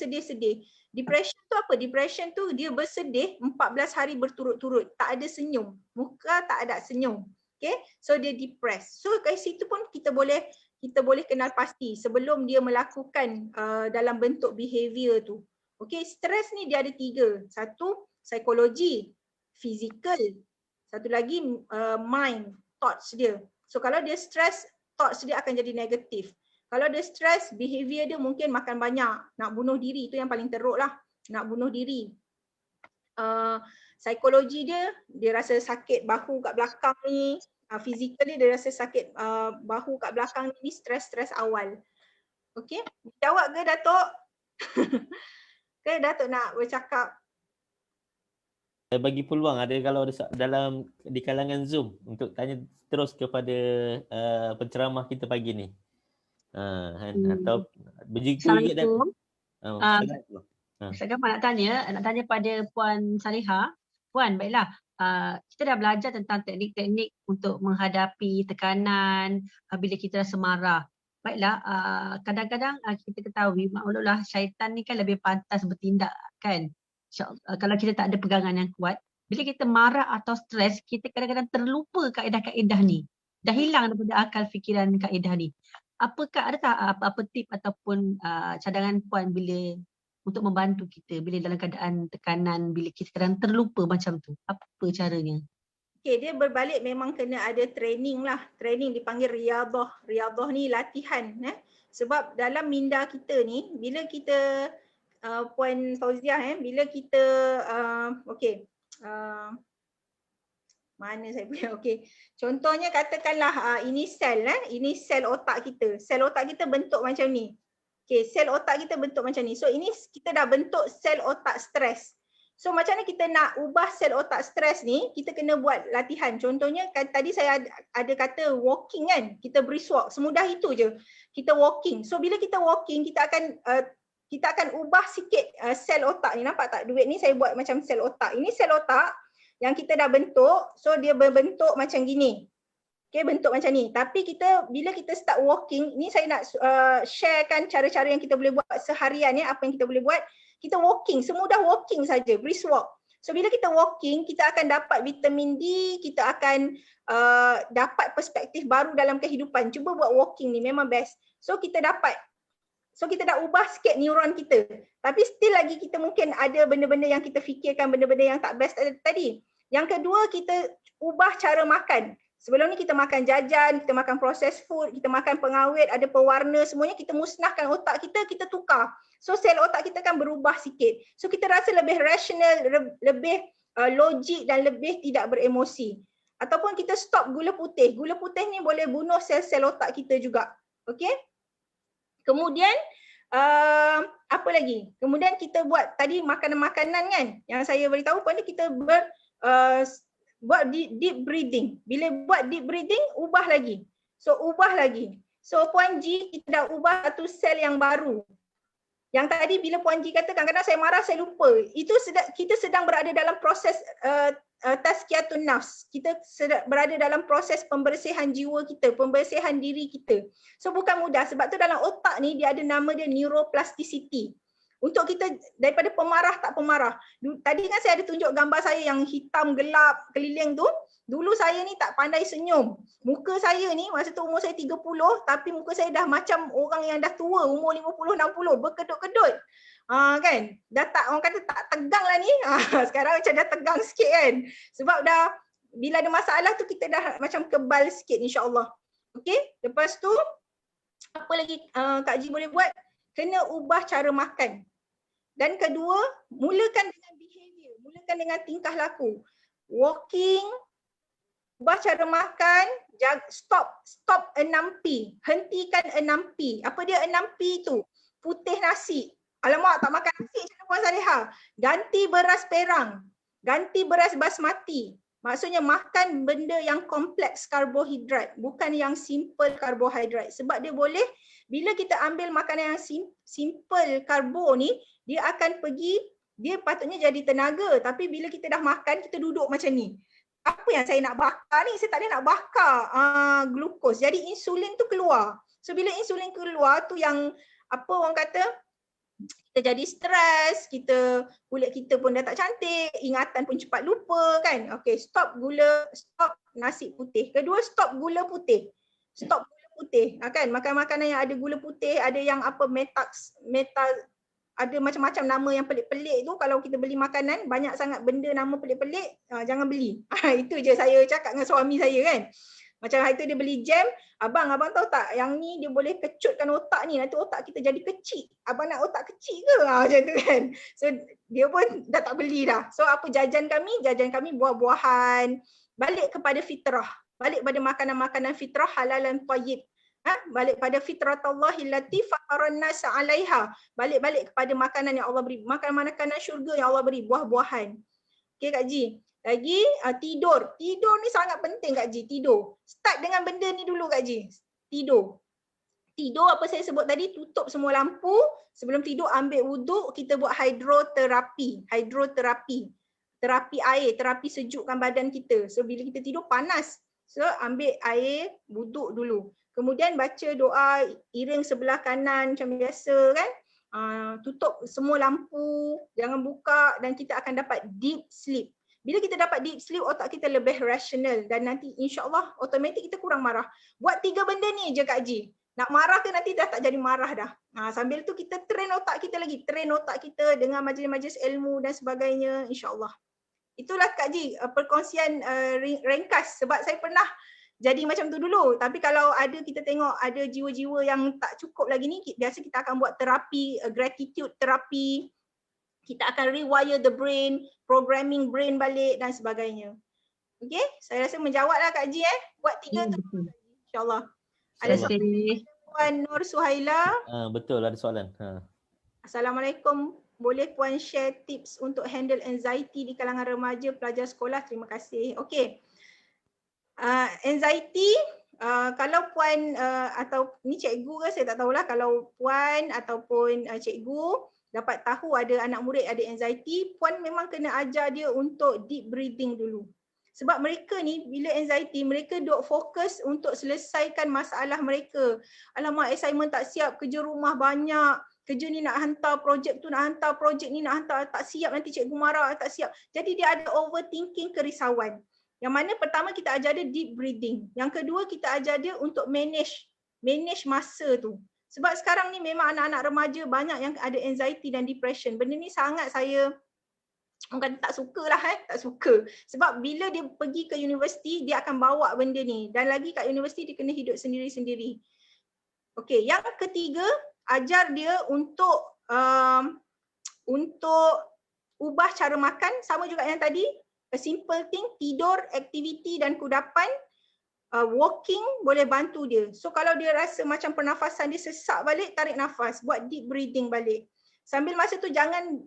Depression tu apa? Depression tu dia bersedih 14 hari berturut-turut, tak ada senyum. Muka tak ada senyum. Okay? So dia depressed. So kat situ pun kita boleh kenal pasti sebelum dia melakukan dalam bentuk behavior tu. Okay, stres ni dia ada 3. Satu, psikologi, fizikal. Satu lagi mind, thoughts dia. So kalau dia stres, thoughts dia akan jadi negatif. Kalau dia stres, behavior dia mungkin makan banyak, nak bunuh diri, itu yang paling teruk lah, nak bunuh diri. Psikologi dia rasa sakit bahu kat belakang ni, fizikal dia rasa sakit bahu kat belakang ni, stres awal. Okey, jawab ke Datuk? Ke Datuk nak bercakap? Saya bagi peluang ada kalau ada dalam di kalangan Zoom untuk tanya terus kepada penceramah kita pagi ni. Atau begitu juga Assalamualaikum. Saya nak tanya pada Puan Salihah. Puan, baiklah. Kita dah belajar tentang teknik-teknik untuk menghadapi tekanan bila kita rasa marah. Baiklah, kadang-kadang kita ketahui maklumlah syaitan ni kan lebih pantas bertindak kan. Kalau kita tak ada pegangan yang kuat, bila kita marah atau stres, kita kadang-kadang terlupa kaedah-kaedah ni. Dah hilang daripada akal fikiran kaedah ni. Apakah ada tak apa tip ataupun cadangan Puan bila untuk membantu kita bila dalam keadaan tekanan, bila kita kadang terlupa macam tu? Apa caranya? Okay, dia berbalik memang kena ada training lah. Training dipanggil riyadhah. Riyadhah ni latihan. Sebab dalam minda kita ni, bila kita Puan Fauziah, bila kita mana saya punya, contohnya katakanlah ini sel otak kita. Sel otak kita bentuk macam ni. Sel otak kita bentuk macam ni. So ini kita dah bentuk sel otak stres. So macam mana kita nak ubah sel otak stres ni, kita kena buat latihan. Contohnya tadi saya ada kata walking kan, kita brisk walk, semudah itu je. Kita walking. So bila kita walking, kita akan ubah sikit sel otak ni. Nampak tak duit ni saya buat macam sel otak. Ini sel otak yang kita dah bentuk. So dia berbentuk macam gini. Bentuk macam ni. Tapi bila kita start walking, ni saya nak sharekan cara-cara yang kita boleh buat seharian apa yang kita boleh buat. Kita walking, semudah walking saja, brisk walk. So bila kita walking, kita akan dapat vitamin D, kita akan dapat perspektif baru dalam kehidupan. Cuba buat walking ni, memang best. So kita dah ubah sikit neuron kita. Tapi still lagi kita mungkin ada benda-benda yang kita fikirkan, benda-benda yang tak best tadi. Yang kedua, kita ubah cara makan. Sebelum ni kita makan jajan, kita makan processed food, kita makan pengawet, ada pewarna, semuanya kita musnahkan otak kita, kita tukar. So sel otak kita kan berubah sikit. So kita rasa lebih rational, lebih logik dan lebih tidak beremosi. Ataupun kita stop gula putih. Gula putih ni boleh bunuh sel-sel otak kita juga. Okey? Kemudian apa lagi? Kemudian kita buat tadi makanan-makanan kan yang saya beritahu, pada kita buat deep breathing. Bila buat deep breathing, ubah lagi. So ubah lagi. So Puan G, kita dah ubah satu sel yang baru. Yang tadi bila Puan G kata kadang-kadang saya marah, saya lupa. Itu kita sedang berada dalam proses tazkiyatun nafs. Kita berada dalam proses pembersihan jiwa kita, pembersihan diri kita. So bukan mudah, sebab tu dalam otak ni dia ada nama dia neuroplasticity. Untuk kita daripada pemarah tak pemarah. Tadi kan saya ada tunjuk gambar saya yang hitam gelap keliling tu. Dulu saya ni tak pandai senyum. Muka saya ni masa tu umur saya 30, tapi muka saya dah macam orang yang dah tua, umur 50, 60, berkedut-kedut. Kan? Dah tak, orang kata tak tegang lah ni. Sekarang macam dah tegang sikit kan. Sebab dah bila ada masalah tu kita dah macam kebal sikit, insya-Allah. Okey? Lepas tu apa lagi Kak Ji boleh buat? Kena ubah cara makan. Dan kedua, mulakan dengan behavior, mulakan dengan tingkah laku. Walking, ubah cara makan, stop 6P, hentikan 6P. Apa dia 6P tu? Putih nasi. Alamak, tak makan nasi macam mana Puan Salihah? Ganti beras perang, ganti beras basmati. Maksudnya makan benda yang kompleks karbohidrat, bukan yang simple karbohidrat. Sebab dia boleh, bila kita ambil makanan yang simple karbo ni, dia akan pergi, dia patutnya jadi tenaga. Tapi bila kita dah makan, kita duduk macam ni. apa yang saya nak bakar ni? Saya tak ada nak bakar glukos. Jadi insulin tu keluar. So bila insulin keluar tu yang apa orang kata, kita jadi stres, kulit kita pun dah tak cantik, ingatan pun cepat lupa kan. Okey, stop gula, stop nasi putih. Kedua, stop gula putih. Stop gula putih. Kan makan makanan yang ada gula putih, ada yang apa ada macam-macam nama yang pelik-pelik tu. Kalau kita beli makanan banyak sangat benda nama pelik-pelik, jangan beli. Itu je saya cakap dengan suami saya kan. Macam hari tu dia beli jam, abang tahu tak yang ni dia boleh kecutkan otak ni, nanti otak kita jadi kecil. Abang nak otak kecil ke? Macam tu kan. So dia pun dah tak beli dah. So apa jajan kami buah-buahan, balik kepada fitrah. Balik pada makanan-makanan fitrah halalan tayyib. Balik pada fitratallahi allati fataran nas 'alaiha. Balik kepada makanan yang Allah beri, makanan syurga yang Allah beri, buah-buahan. Okey Kak Ji. Lagi tidur. Tidur ni sangat penting Kak Ji, tidur. Start dengan benda ni dulu Kak Ji. Tidur. Tidur apa saya sebut tadi, tutup semua lampu, sebelum tidur ambil wuduk, kita buat hidroterapi. Terapi air, terapi sejukkan badan kita. So bila kita tidur panas. So ambil air, wuduk dulu. Kemudian baca doa iring sebelah kanan macam biasa kan. Tutup semua lampu, jangan buka dan kita akan dapat deep sleep. Bila kita dapat deep sleep, otak kita lebih rasional dan nanti insya-Allah automatik kita kurang marah. Buat 3 benda ni je Kak Ji. Nak marah ke nanti dah tak jadi marah dah. Sambil tu kita train otak kita lagi. Train otak kita dengan majlis-majlis ilmu dan sebagainya insya-Allah. Itulah Kak Ji perkongsian ringkas sebab saya pernah jadi macam tu dulu. Tapi kalau kita tengok ada jiwa-jiwa yang tak cukup lagi ni, biasa kita akan buat terapi, gratitude terapi. Kita akan rewire the brain, programming brain balik dan sebagainya. Okey, saya rasa menjawablah Kak Ji Buat 3 tu insya-Allah. Ada soalan Puan Nur Suhaila? Betul, ada soalan. Assalamualaikum. Boleh Puan share tips untuk handle anxiety di kalangan remaja pelajar sekolah? Terima kasih. Okey. Anxiety, kalau Puan atau ni cikgu ke saya tak tahulah, kalau Puan ataupun cikgu dapat tahu ada anak murid ada anxiety, Puan memang kena ajar dia untuk deep breathing dulu. Sebab mereka ni bila anxiety, mereka duk fokus untuk selesaikan masalah mereka. Alamak, assignment tak siap, kerja rumah banyak, kerja ni nak hantar, projek tu nak hantar, projek ni nak hantar, tak siap, nanti cikgu marah, tak siap. Jadi dia ada overthinking, kerisauan. Yang mana pertama kita ajar dia deep breathing. Yang kedua kita ajar dia untuk manage masa tu. Sebab sekarang ni memang anak-anak remaja banyak yang ada anxiety dan depression. Benda ni sangat saya orang tak suka lah tak suka. Sebab bila dia pergi ke universiti, dia akan bawa benda ni. Dan lagi kat universiti dia kena hidup sendiri-sendiri. Okey, yang ketiga, ajar dia untuk ubah cara makan. Sama juga yang tadi, a simple thing, tidur, aktiviti dan kudapan. Walking boleh bantu dia. So kalau dia rasa macam pernafasan dia sesak balik, tarik nafas, buat deep breathing balik. Sambil masa tu jangan,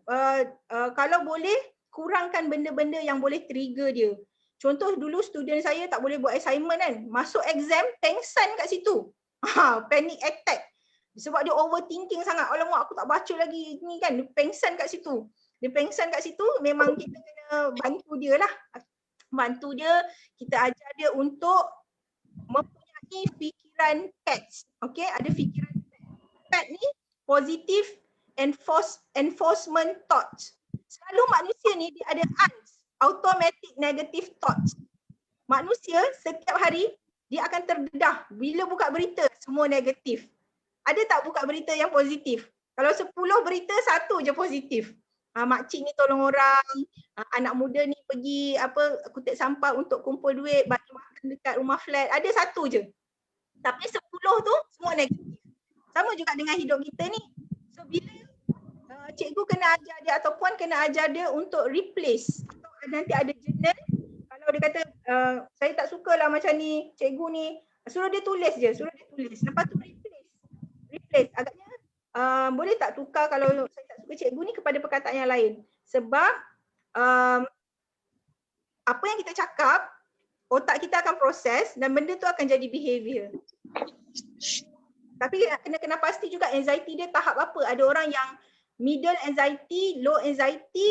kalau boleh kurangkan benda-benda yang boleh trigger dia. Contoh dulu student saya tak boleh buat assignment kan, masuk exam pengsan kat situ. Panic attack. Sebab dia overthinking sangat. Alamak aku tak baca lagi ni kan, dia pengsan kat situ. Dia pengsan kat situ, memang kita kena bantu dia lah. Bantu dia, kita ajar dia untuk mempunyai fikiran PETS. Okay, ada fikiran PET ni, positive enforcement thoughts. Selalu manusia ni dia ada ANTS, automatic negative thoughts. Manusia setiap hari dia akan terdedah bila buka berita semua negatif. Ada tak buka berita yang positif? Kalau 10 berita, 1 je positif. Makcik ni tolong orang, anak muda ni pergi kutip sampah untuk kumpul duit, bagi makan dekat rumah flat, ada 1 je. Tapi 10 tu semua negatif. Sama juga dengan hidup kita ni. So bila cikgu kena ajar dia atau puan kena ajar dia untuk replace, atau nanti ada journal, kalau dia kata saya tak sukalah macam ni, cikgu ni, suruh dia tulis je, lepas tu replace. Agaknya boleh tak tukar kalau saya tak suka cikgu ni kepada perkataan yang lain. Sebab apa yang kita cakap, otak kita akan proses dan benda tu akan jadi behavior. Tapi kena pasti juga anxiety dia tahap apa. Ada orang yang middle anxiety, low anxiety,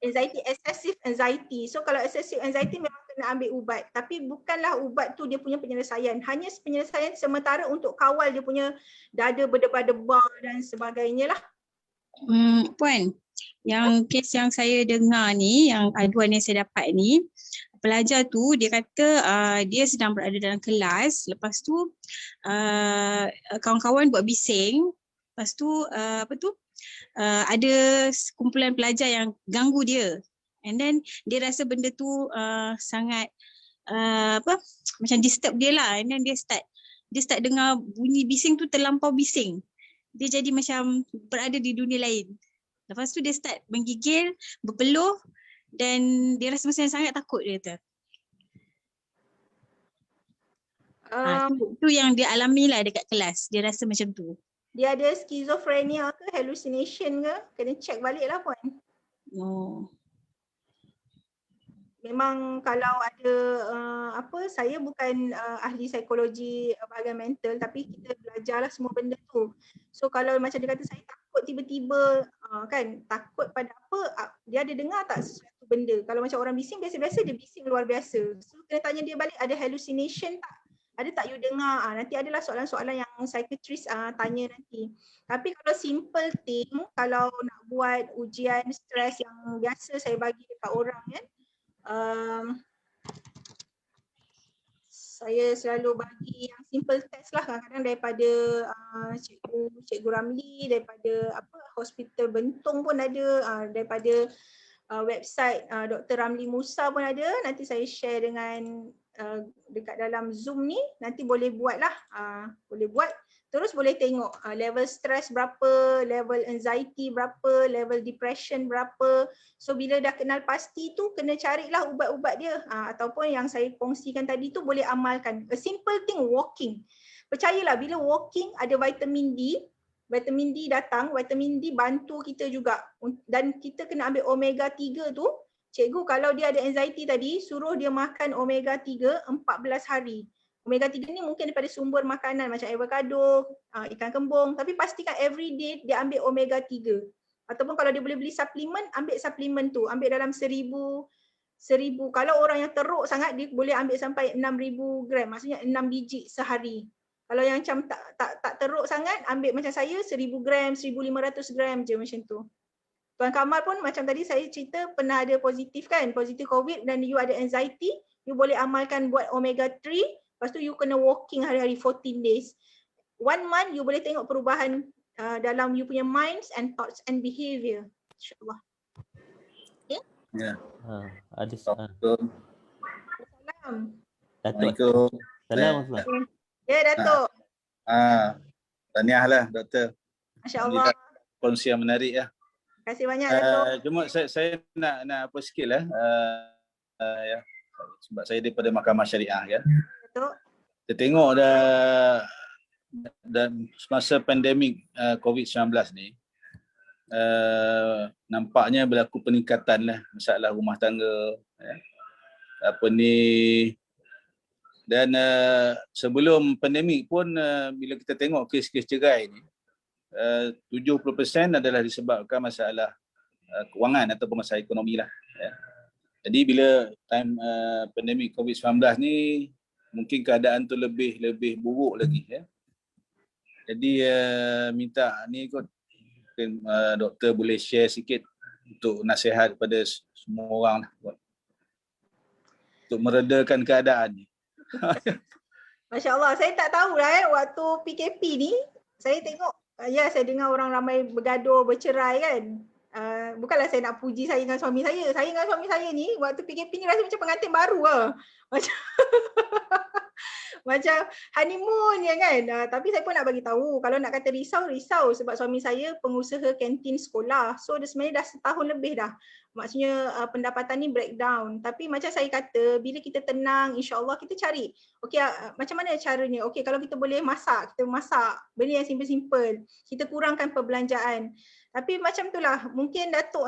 Anxiety, excessive anxiety. So kalau excessive anxiety memang kena ambil ubat. Tapi bukanlah ubat tu dia punya penyelesaian. Hanya penyelesaian sementara untuk kawal dia punya dada berdebar-debar dan sebagainya lah. Puan, yang kes yang saya dengar ni, yang aduan yang saya dapat ni, pelajar tu dia kata dia sedang berada dalam kelas, lepas tu kawan-kawan buat bising, lepas tu ada kumpulan pelajar yang ganggu dia, and then dia rasa benda tu sangat macam disturb dia lah, and then dia start dengar bunyi bising tu terlampau bising, dia jadi macam berada di dunia lain. Lepas tu dia start menggigil, berpeluh, dan dia rasa macam sangat takut, dia kata. Tu yang dia alami lah dekat kelas, dia rasa macam tu. Dia ada skizofrenia ke, hallucination ke? Kena check balik lah Puan. Memang kalau ada saya bukan ahli psikologi bahagian mental, tapi kita belajarlah semua benda tu. So kalau macam dia kata saya takut tiba-tiba kan, takut pada apa, dia ada dengar tak sesuatu benda. Kalau macam orang bising biasa-biasa, dia bising luar biasa. So kena tanya dia balik, ada hallucination tak? Ada tak you dengar? Nanti adalah soalan-soalan yang psychiatrist tanya nanti. Tapi kalau simple thing, kalau nak buat ujian stres yang biasa saya bagi dekat orang kan, saya selalu bagi yang simple test lah, kadang-kadang daripada Cikgu Ramli, daripada Hospital Bentong pun ada, daripada website Dr. Ramli Musa pun ada. Nanti saya share dengan dekat dalam Zoom ni, nanti boleh buat lah, boleh buat. Terus boleh tengok level stress berapa, level anxiety berapa, level depression berapa. So bila dah kenal pasti tu, kena carilah ubat-ubat dia. Ataupun yang saya kongsikan tadi tu boleh amalkan. A simple thing, walking. Percayalah bila walking ada vitamin D datang, vitamin D bantu kita juga. Dan kita kena ambil omega 3 tu. Cikgu kalau dia ada anxiety tadi, suruh dia makan omega 3 14 hari. Omega 3 ni mungkin daripada sumber makanan macam avocado, ikan kembung, tapi pastikan every day dia ambil omega 3. Ataupun kalau dia boleh beli suplemen, ambil suplemen tu, ambil dalam 1000. Kalau orang yang teruk sangat, dia boleh ambil sampai 6000 gram, maksudnya 6 biji sehari. Kalau yang macam tak teruk sangat, ambil macam saya 1000 gram, 1500 gram je macam tu. Tuan Kamal pun macam tadi saya cerita pernah ada positif kan, positif COVID dan you ada anxiety, you boleh amalkan buat omega 3. Lepas tu you kena walking hari-hari 14 days. 1 month you boleh tengok perubahan dalam you punya minds and thoughts and behavior. InsyaAllah. Okay? Ya. Ada Assalamualaikum. Datuk. Salam. Ya Datuk. Tahniah lah Doktor. Masya-Allah. Kongsi yang menarik ya. Terima kasih banyak Datuk. Cuma saya nak apa sikit lah. Ya. Sebab saya daripada Mahkamah Syariah kan. Datuk. Kita tengok dan semasa pandemik COVID-19 ni nampaknya berlaku peningkatan lah masalah rumah tangga ya. Dan sebelum pandemik pun bila kita tengok kes-kes cerai ni 70% adalah disebabkan masalah kewangan ataupun masalah ekonomi lah ya. Jadi bila time pandemik COVID-19 ni mungkin keadaan tu lebih buruk lagi ya. Jadi minta ni kot mungkin doktor boleh share sikit untuk nasihat kepada semua orang lah, untuk meredakan keadaan ni. Masya-Allah, saya tak tahulah waktu PKP ni saya tengok saya dengar orang ramai bergaduh, bercerai kan. Bukanlah saya nak puji saya dengan suami saya. Saya dengan suami saya ni waktu PKP ni rasa macam pengantin baru lah. Macam honeymoon ya kan. Tapi saya pun nak bagi tahu kalau nak kata risau sebab suami saya pengusaha kantin sekolah. So dia sebenarnya dah setahun lebih dah. Maksudnya pendapatan ni breakdown. Tapi macam saya kata bila kita tenang insya-Allah kita cari. Okey macam mana caranya? Okey kalau kita boleh masak, kita masak. Benda yang simple-simple. Kita kurangkan perbelanjaan. Tapi macam itulah, mungkin Datuk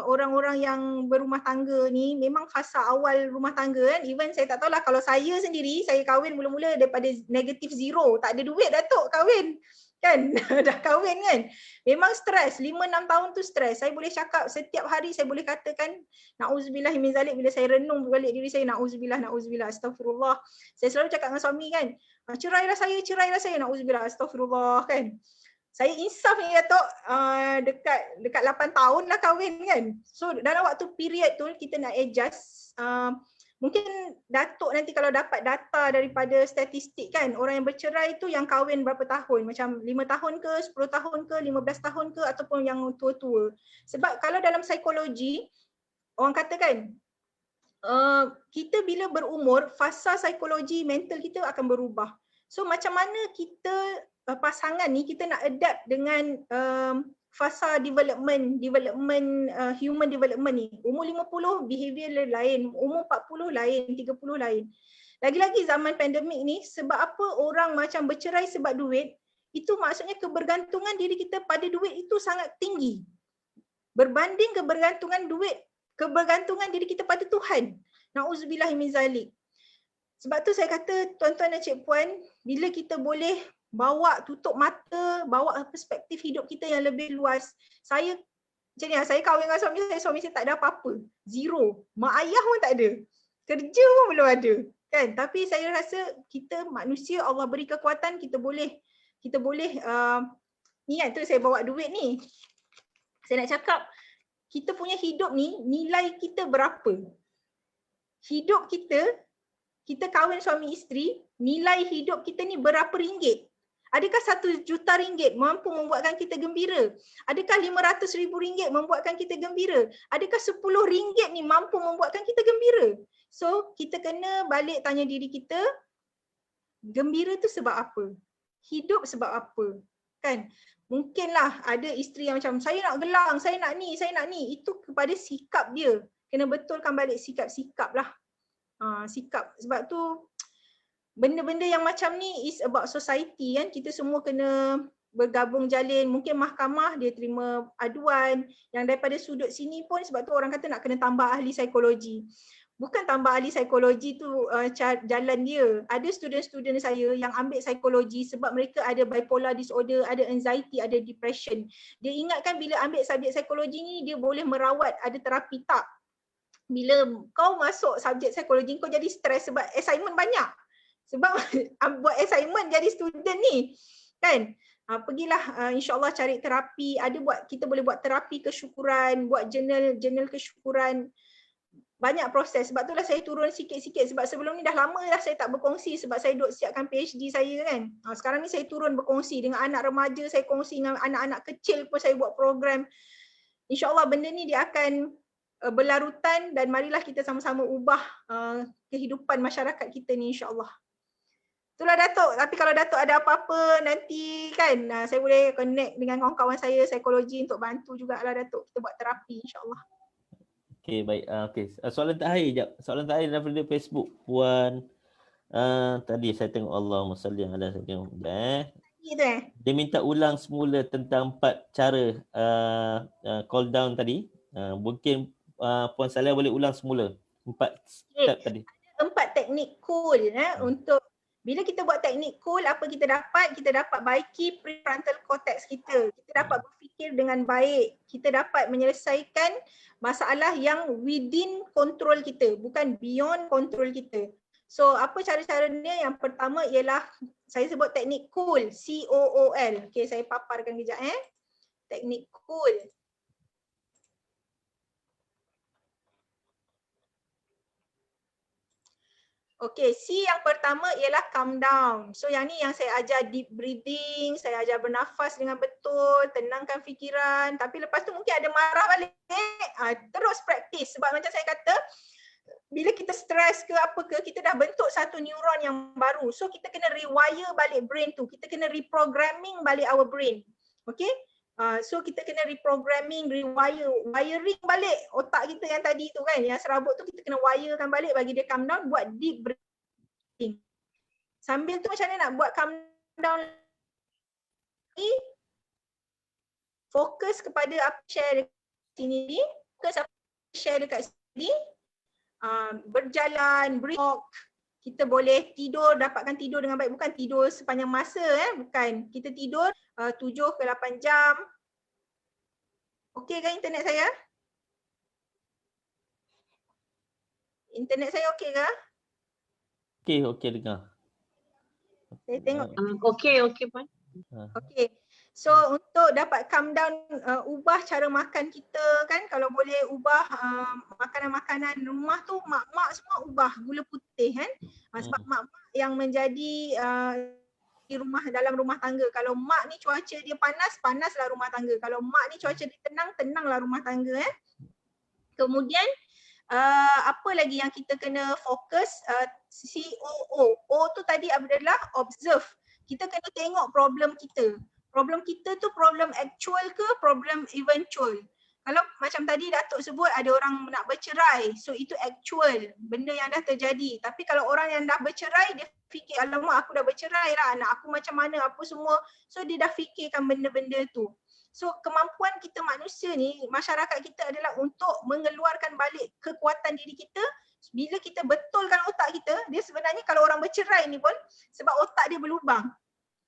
orang-orang yang berumah tangga ni memang fasa awal rumah tangga kan. Even saya tak tahulah kalau saya sendiri, saya kahwin mula-mula daripada negatif 0. Tak ada duit Datuk kahwin. kan. Dah kahwin kan, memang stres, 5-6 tahun tu stres. Saya boleh cakap setiap hari, saya boleh katakan na'udzubillah min zalik. Bila saya renung balik diri saya, na'udzubillah, na'udzubillah, astagfirullah. Saya selalu cakap dengan suami kan, cerailah saya, na'udzubillah, astagfirullah kan. Saya insaf ni Datuk, dekat 8 tahun lah kahwin kan. So dalam waktu period tu kita nak adjust. Mungkin Datuk nanti kalau dapat data daripada statistik kan, orang yang bercerai tu yang kahwin berapa tahun, macam 5 tahun ke, 10 tahun ke, 15 tahun ke, ataupun yang tua-tua. Sebab kalau dalam psikologi, orang kata kan, kita bila berumur, fasa psikologi mental kita akan berubah. So macam mana kita pasangan ni kita nak adapt dengan fasa development human development ni. Umur 50 behavior lain, umur 40 lain, 30 lain. Lagi-lagi zaman pandemik ni, sebab apa orang macam bercerai sebab duit, itu maksudnya kebergantungan diri kita pada duit itu sangat tinggi. Berbanding kebergantungan diri kita pada Tuhan. Na'udzubillah min zalik. Sebab tu saya kata tuan-tuan dan cik puan, bila kita boleh bawa tutup mata, bawa perspektif hidup kita yang lebih luas. Saya macam ni, saya kahwin dengan suami saya tak ada apa-apa. Zero. Mak ayah pun tak ada. Kerja pun belum ada. Kan? Tapi saya rasa kita manusia, Allah beri kekuatan, kita boleh ni kan, tu saya bawa duit ni. Saya nak cakap, kita punya hidup ni, nilai kita berapa? Hidup kita kahwin suami isteri, nilai hidup kita ni berapa ringgit? Adakah 1 juta ringgit mampu membuatkan kita gembira? Adakah 500 ribu ringgit membuatkan kita gembira? Adakah 10 ringgit ni mampu membuatkan kita gembira? So, kita kena balik tanya diri kita, gembira tu sebab apa? Hidup sebab apa? Kan? Mungkinlah ada isteri yang macam, saya nak gelang, saya nak ni. Itu kepada sikap dia. Kena betulkan balik sikap-sikap lah. Sikap. Sebab tu, benda-benda yang macam ni is about society kan. Kita semua kena bergabung jalin. Mungkin mahkamah dia terima aduan yang daripada sudut sini pun, sebab tu orang kata nak kena tambah ahli psikologi. Bukan tambah ahli psikologi tu jalan dia. Ada student-student saya yang ambil psikologi sebab mereka ada bipolar disorder, ada anxiety, ada depression. Dia ingatkan bila ambil subjek psikologi ni dia boleh merawat, ada terapi. Tak. Bila kau masuk subjek psikologi kau jadi stres sebab assignment banyak. Sebab buat assignment jadi student ni kan. Pergilah insyaAllah cari terapi. Kita boleh buat terapi kesyukuran, buat journal kesyukuran. Banyak proses. Sebab itulah saya turun sikit-sikit. Sebab sebelum ni dah lama dah saya tak berkongsi sebab saya duk siapkan PhD saya kan. Sekarang ni saya turun berkongsi dengan anak remaja, saya kongsi dengan anak-anak kecil pun saya buat program. InsyaAllah benda ni dia akan berlarutan dan marilah kita sama-sama ubah kehidupan masyarakat kita ni insyaAllah. Itulah Datuk. Tapi kalau Datuk ada apa-apa nanti kan, saya boleh connect dengan kawan-kawan saya psikologi untuk bantu jugalah Datuk. Kita buat terapi insyaAllah. Okey, baik. Okey. Soalan terakhir jap. Soalan terakhir daripada Facebook. Puan tadi saya tengok Allahumma salli ala saya tengok. Dia minta ulang semula tentang 4 cara call down tadi. Mungkin Puan Salihah boleh ulang semula 4 step tadi. 4 teknik cool untuk bila kita buat teknik cool, apa kita dapat? Kita dapat baiki prefrontal cortex kita. Kita dapat berfikir dengan baik. Kita dapat menyelesaikan masalah yang within control kita, bukan beyond control kita. So, apa cara-caranya? Yang pertama ialah saya sebut teknik cool, C-O-O-L. Okey, saya paparkan kejap Teknik cool. Okey, C yang pertama ialah calm down. So yang ni yang saya ajar deep breathing, saya ajar bernafas dengan betul, tenangkan fikiran. Tapi lepas tu mungkin ada marah balik. Terus praktis. Sebab macam saya kata, bila kita stres ke apa ke, kita dah bentuk satu neuron yang baru. So kita kena rewire balik brain tu. Kita kena reprogramming balik our brain. Okey? So kita kena reprogramming, wiring balik otak kita yang tadi tu kan, yang serabut tu kita kena wirekan balik bagi dia calm down, buat deep breathing. Sambil tu macam mana nak buat calm down lagi? Fokus kepada apa share dekat sini ni, fokus apa share dekat sini, berjalan, walk. kita boleh tidur, dapatkan tidur dengan baik. Bukan tidur sepanjang masa, bukan. Kita tidur 7 ke 8 jam. Okey kan internet saya? Internet saya okey ke? Okey dengar. Saya tengok. Okey puan. Okey. So untuk dapat calm down, ubah cara makan kita kan, kalau boleh ubah makanan-makanan rumah tu, mak-mak semua ubah gula putih kan. Sebab mak-mak yang menjadi di rumah, dalam rumah tangga. Kalau mak ni cuaca dia panas, panaslah rumah tangga. Kalau mak ni cuaca dia tenang, tenanglah rumah tangga. Kemudian apa lagi yang kita kena fokus, COO. O tu tadi adalah observe. Kita kena tengok problem kita. Problem kita tu problem actual ke problem eventual. Kalau macam tadi Datuk sebut ada orang nak bercerai, so itu actual, benda yang dah terjadi. Tapi kalau orang yang dah bercerai, dia fikir alamak aku dah bercerai lah, anak aku macam mana, apa semua. So dia dah fikirkan benda-benda tu. So kemampuan kita manusia ni, masyarakat kita adalah untuk mengeluarkan balik kekuatan diri kita. Bila kita betulkan otak kita, dia sebenarnya kalau orang bercerai ni pun sebab otak dia berlubang.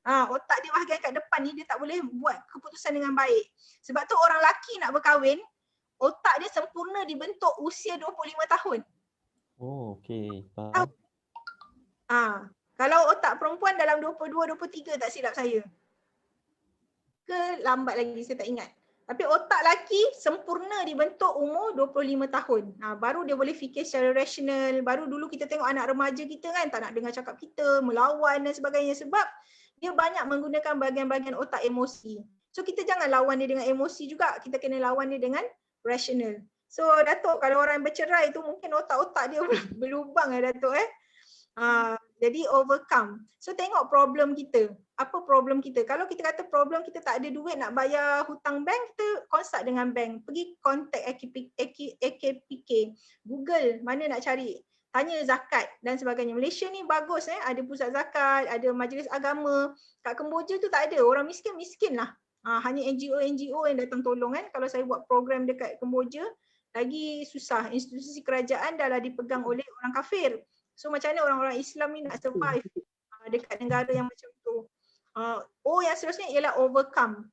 Otak dia bahagian kat depan ni dia tak boleh buat keputusan dengan baik. Sebab tu orang lelaki nak berkahwin, otak dia sempurna dibentuk usia 25 tahun. Oh, okey. Faham. Kalau otak perempuan dalam 22, 23 tak silap saya. Ke lambat lagi saya tak ingat. Tapi otak lelaki sempurna dibentuk umur 25 tahun. Baru dia boleh fikir secara rasional. Baru dulu kita tengok anak remaja kita kan tak nak dengar cakap kita, melawan dan sebagainya sebab dia banyak menggunakan bahagian-bahagian otak emosi. So kita jangan lawan dia dengan emosi juga, kita kena lawan dia dengan rasional. So Datuk, kalau orang bercerai tu mungkin otak-otak dia berlubang Datuk jadi overcome. So tengok problem kita. Apa problem kita? Kalau kita kata problem kita tak ada duit nak bayar hutang bank, kita consult dengan bank. Pergi contact AKPK, Google mana nak cari. Tanya zakat dan sebagainya. Malaysia ni bagus ada pusat zakat, ada majlis agama. Kat Kemboja tu tak ada. Orang miskin lah. Hanya NGO yang datang tolong kan. Kalau saya buat program dekat Kemboja, lagi susah. Institusi kerajaan dah lah dipegang oleh orang kafir. So macam mana orang-orang Islam ni nak survive dekat negara yang macam tu. Yang seterusnya ialah overcome.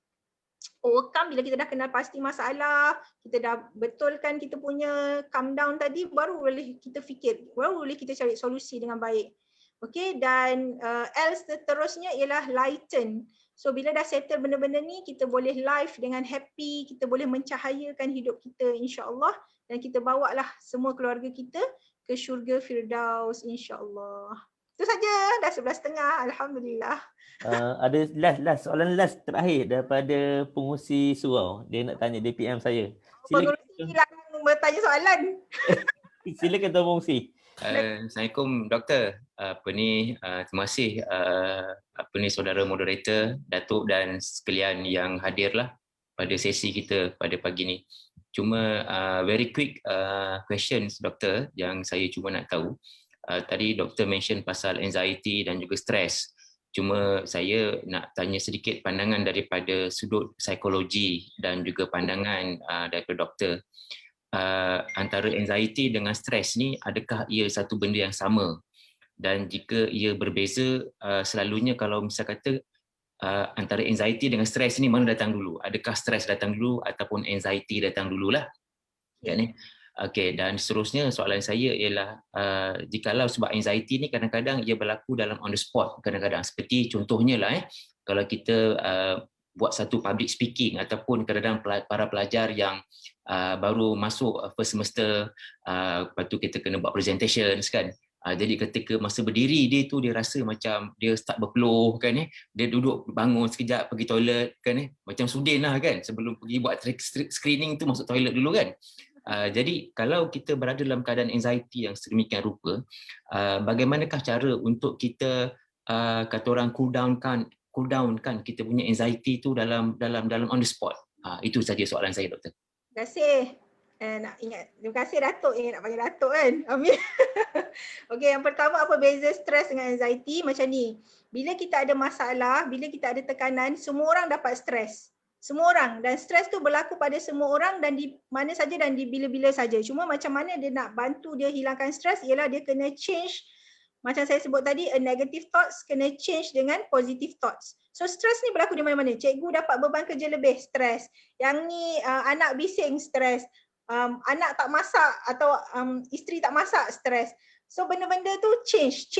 Overcome bila kita dah kenal pasti masalah, kita dah betulkan kita punya calm down tadi, baru boleh kita fikir, baru boleh kita cari solusi dengan baik. Okay, dan else seterusnya ialah lighten. So bila dah settle benda-benda ni, kita boleh live dengan happy, kita boleh mencahayakan hidup kita insya-Allah, dan kita bawalah semua keluarga kita ke syurga Firdaus insya-Allah. Itu saja, dah 11.30, alhamdulillah. Ada soalan last terakhir daripada pengurusi surau. Dia nak tanya, dia PM saya. Pengurusi langsung bertanya soalan. Silakan Tuan Pengurusi. Assalamualaikum Doktor. Terima kasih saudara moderator, Datuk dan sekalian yang hadirlah pada sesi kita pada pagi ni. Cuma very quick questions Doktor yang saya cuma nak tahu. Tadi Doktor mention pasal anxiety dan juga stress. Cuma saya nak tanya sedikit pandangan daripada sudut psikologi dan juga pandangan daripada Doktor. Antara anxiety dengan stress ni, adakah ia satu benda yang sama? Dan jika ia berbeza, selalunya kalau misal kata antara anxiety dengan stress ni mana datang dulu? Adakah stress datang dulu ataupun anxiety datang dululah? Okey, dan seterusnya soalan saya ialah jikalau sebab anxiety ni kadang-kadang ia berlaku dalam on the spot kadang-kadang, seperti contohnya lah kalau kita buat satu public speaking ataupun kadang-kadang para pelajar yang baru masuk first semester, lepas tu kita kena buat presentations kan. Jadi ketika masa berdiri dia tu dia rasa macam dia start berpeluh kan dia duduk bangun sekejap pergi toilet kan macam Sudin lah kan, sebelum pergi buat screening tu masuk toilet dulu kan. Jadi kalau kita berada dalam keadaan anxiety yang sedemikian rupa, bagaimanakah cara untuk kita kata orang cool down kan kita punya anxiety tu dalam on the spot. Itu saja soalan saya Doktor. Terima kasih. Nak ingat, terima kasih Datuk yang nak panggil Datuk kan. Amin. Okey, yang pertama apa beza stres dengan anxiety? Macam ni. Bila kita ada masalah, bila kita ada tekanan, semua orang dapat stres. Semua orang, dan stres tu berlaku pada semua orang dan di mana saja dan di bila-bila saja. Cuma macam mana dia nak bantu dia hilangkan stres ialah dia kena change macam saya sebut tadi, a negative thoughts kena change dengan positive thoughts. So stres ni berlaku di mana-mana. Cikgu dapat beban kerja lebih, stres. Yang ni anak bising, stres. Anak tak masak atau isteri tak masak, stres. So benda-benda tu change.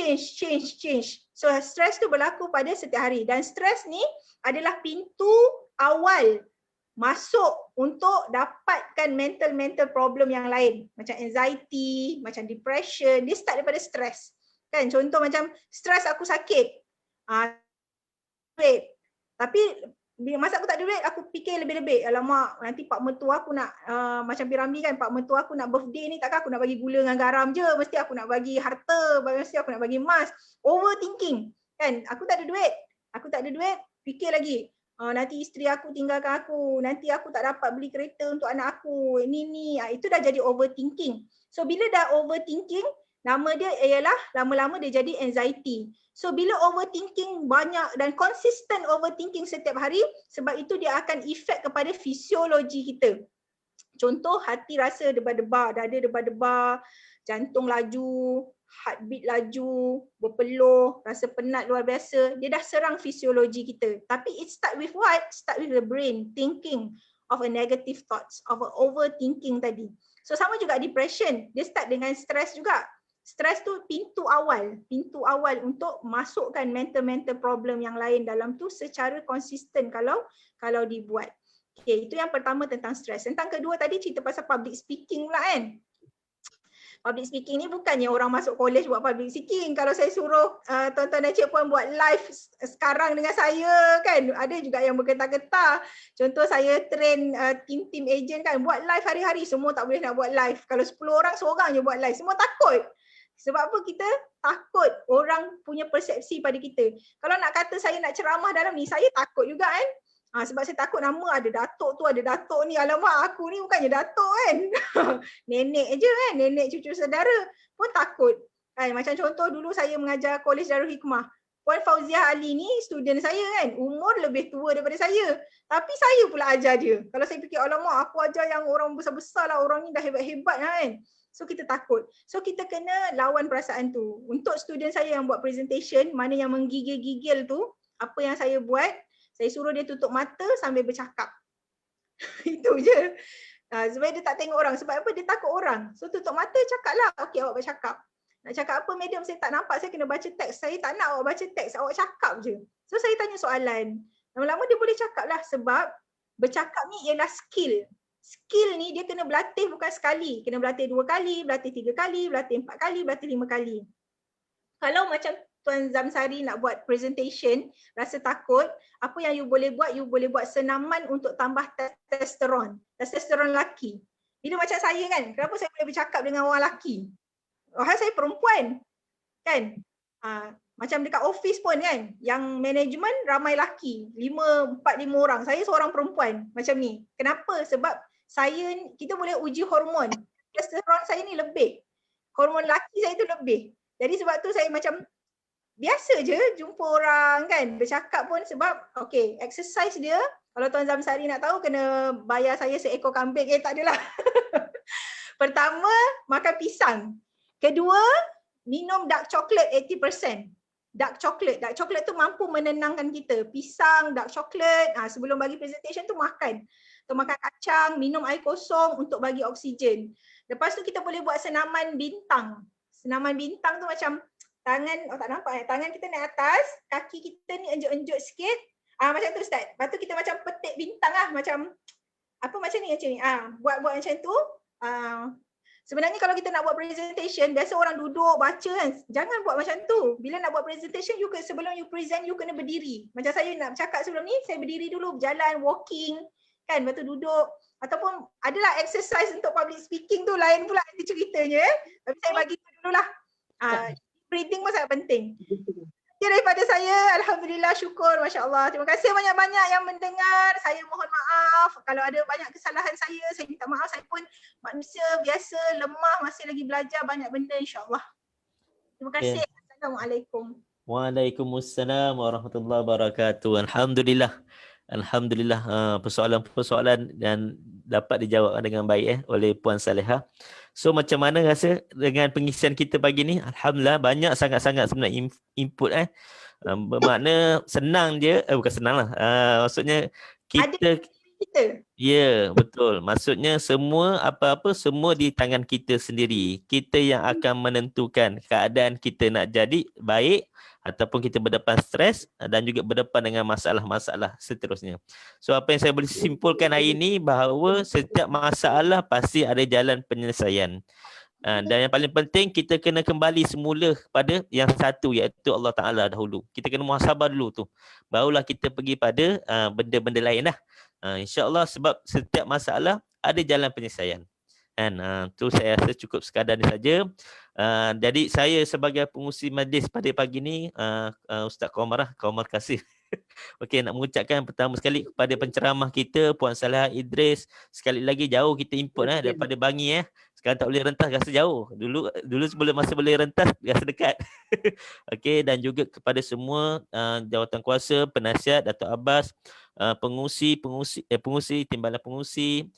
So stres tu berlaku pada setiap hari. Dan stres ni adalah pintu awal masuk untuk dapatkan mental problem yang lain. Macam anxiety, macam depression, dia start daripada stres. Kan, contoh macam stres aku sakit, duit. Tapi masa aku tak ada duit, aku fikir lebih-lebih. Alamak, nanti pak mertua aku nak, macam Piramli kan, pak mertua aku nak birthday ni, takkan aku nak bagi gula dengan garam je. Mesti aku nak bagi harta, mesti aku nak bagi emas. Overthinking. Kan, aku tak ada duit, fikir lagi. Nanti isteri aku tinggalkan aku, nanti aku tak dapat beli kereta untuk anak aku, ni. Itu dah jadi overthinking. So bila dah overthinking, nama dia ialah lama-lama dia jadi anxiety. So bila overthinking banyak dan consistent overthinking setiap hari, sebab itu dia akan efek kepada fisiologi kita. Contoh, hati rasa debar-debar, dada debar-debar, jantung laju, heartbeat laju, berpeluh, rasa penat luar biasa. Dia dah serang fisiologi kita. Tapi it start with what? Start with the brain, thinking of a negative thoughts, of a overthinking tadi. So sama juga depression, dia start dengan stress juga. Stres tu pintu awal untuk masukkan mental problem yang lain dalam tu secara konsisten kalau dibuat. Okay, itu yang pertama tentang stres. Tentang kedua tadi cerita pasal public speaking pula kan. Public speaking ni bukannya orang masuk college buat public speaking. Kalau saya suruh tuan-tuan dan cik puan buat live sekarang dengan saya kan, ada juga yang bergetar-getar. Contoh saya train tim agent kan, buat live hari-hari, semua tak boleh nak buat live. Kalau 10 orang, seorang je buat live, semua takut. Sebab apa? Kita takut orang punya persepsi pada kita. Kalau nak kata saya nak ceramah dalam ni, saya takut juga kan. Sebab saya takut nama ada datuk tu, ada datuk ni. Alamak, aku ni bukannya datuk kan. Nenek je kan, nenek cucu saudara pun takut. Macam contoh dulu saya mengajar Kolej Darul Hikmah. Puan Fauziah Ali ni student saya kan, umur lebih tua daripada saya. Tapi saya pula ajar dia. Kalau saya fikir, alamak aku ajar yang orang besar-besar lah, orang ni dah hebat-hebat lah kan. So kita takut. So kita kena lawan perasaan tu. Untuk student saya yang buat presentation, mana yang menggigil-gigil tu, apa yang saya buat, saya suruh dia tutup mata sambil bercakap. Itu je. Supaya dia tak tengok orang. Sebab apa? Dia takut orang. So tutup mata, cakap lah. Okey, awak bercakap. Nak cakap apa medium saya tak nampak, saya kena baca teks. Saya tak nak awak baca teks, awak cakap je. So saya tanya soalan. Lama-lama dia boleh cakap lah sebab bercakap ni ialah skill. Skill ni dia kena berlatih bukan sekali. Kena berlatih 2 kali, berlatih 3 kali, berlatih 4 kali, berlatih 5 kali. Kalau macam Tuan Zamsari nak buat presentation, rasa takut, apa yang you boleh buat? You boleh buat senaman untuk tambah testosteron. Testosteron lelaki. Bila macam saya kan, kenapa saya boleh bercakap dengan orang lelaki? Saya perempuan. Kan? Macam dekat office pun kan, yang management ramai lelaki. 4-5 orang. Saya seorang perempuan macam ni. Kenapa? Sebab kita boleh uji hormon. Testosteron saya ni lebih. Hormon lelaki saya tu lebih. Jadi sebab tu saya macam biasa je jumpa orang kan, bercakap pun sebab okay, exercise dia, kalau Tuan Zamsari nak tahu kena bayar saya seekor kambing. Tak adalah. Pertama, makan pisang. Kedua, minum dark chocolate 80%. Dark chocolate tu mampu menenangkan kita. Pisang, dark chocolate, sebelum bagi presentation tu makan. Atau makan kacang, minum air kosong untuk bagi oksigen. Lepas tu kita boleh buat senaman bintang. Senaman bintang tu macam tangan, tak nampak tangan kita naik atas, kaki kita ni enjut-enjut sikit. Macam tu Ustaz. Lepas tu kita macam petik bintang lah, macam macam ni. Buat macam tu. Sebenarnya kalau kita nak buat presentation, biasa orang duduk baca kan. Jangan buat macam tu. Bila nak buat presentation, sebelum you present, you kena berdiri. Macam saya nak bercakap sebelum ni, saya berdiri dulu, berjalan, walking. Kan, lepas tu duduk. Ataupun adalah exercise untuk public speaking tu, lain pula nanti ceritanya. Tapi saya bagi dulu lah. Breathing pun sangat penting. Ya, daripada saya, Alhamdulillah, syukur, Masya Allah. Terima kasih banyak-banyak yang mendengar. Saya mohon maaf kalau ada banyak kesalahan saya minta maaf. Saya pun manusia biasa, lemah, masih lagi belajar banyak benda, insyaAllah. Terima kasih. Assalamualaikum. Waalaikumsalam warahmatullahi wabarakatuh. Alhamdulillah. Persoalan-persoalan dan dapat dijawab dengan baik oleh Puan Salihah. So macam mana rasa dengan pengisian kita pagi ni? Alhamdulillah banyak sangat-sangat sebenarnya input bermakna senang je, bukan senang lah. Maksudnya kita Kita. ya, betul. Maksudnya semua apa-apa semua di tangan kita sendiri. Kita yang akan menentukan keadaan kita nak jadi baik ataupun kita berdepan stres dan juga berdepan dengan masalah-masalah seterusnya. So apa yang saya boleh simpulkan hari ini bahawa setiap masalah pasti ada jalan penyelesaian. Dan yang paling penting kita kena kembali semula kepada yang satu iaitu Allah Ta'ala dahulu. Kita kena muhasabah dulu tu. Barulah kita pergi pada benda-benda lain lah. InsyaAllah sebab setiap masalah ada jalan penyelesaian. Kan? Tu saya rasa cukup sekadar ni saja. Jadi saya sebagai pengurusi majlis pada pagi ni, Ustaz Qaumar kasih. Okey, nak mengucapkan pertama sekali kepada penceramah kita Puan Salihah Idris. Sekali lagi jauh kita input daripada Bangi Sekarang tak boleh rentas, rasa jauh. Dulu sebelum masa boleh rentas, rasa dekat. Okey, dan juga kepada semua jawatan kuasa, penasihat Dato' Abbas, pengurusi, timbalan pengurusi,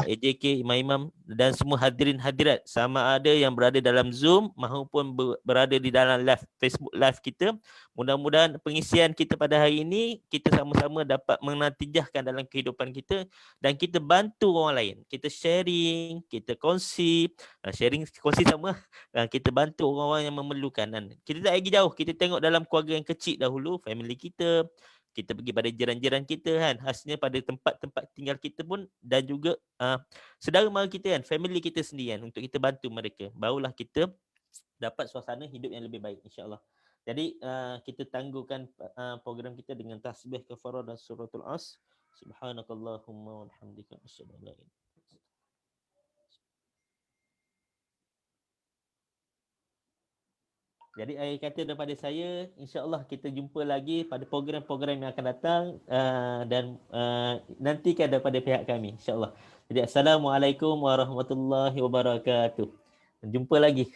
AJK, imam-imam dan semua hadirin hadirat sama ada yang berada dalam Zoom maupun berada di dalam live Facebook live kita. Mudah-mudahan pengisian kita pada hari ini kita sama-sama dapat menatijahkan dalam kehidupan kita dan kita bantu orang lain. Kita sharing, kita kongsi, kongsi sama. Kita bantu orang-orang yang memerlukan. Dan kita tak lagi jauh, kita tengok dalam keluarga yang kecil dahulu, family kita pergi pada jiran-jiran kita kan, hasilnya pada tempat-tempat tinggal kita pun dan juga saudara mara kita kan, family kita sendiri kan, untuk kita bantu mereka. Barulah kita dapat suasana hidup yang lebih baik insya-Allah. Jadi kita tangguhkan program kita dengan tasbih kafarah dan suratul as. Subhanakallahumma wa bihamdika asyhadu an la ilaha illa anta. Jadi akhir kata daripada saya, insya-Allah kita jumpa lagi pada program-program yang akan datang dan nantikan daripada pihak kami insya-Allah. Jadi assalamualaikum warahmatullahi wabarakatuh. Jumpa lagi.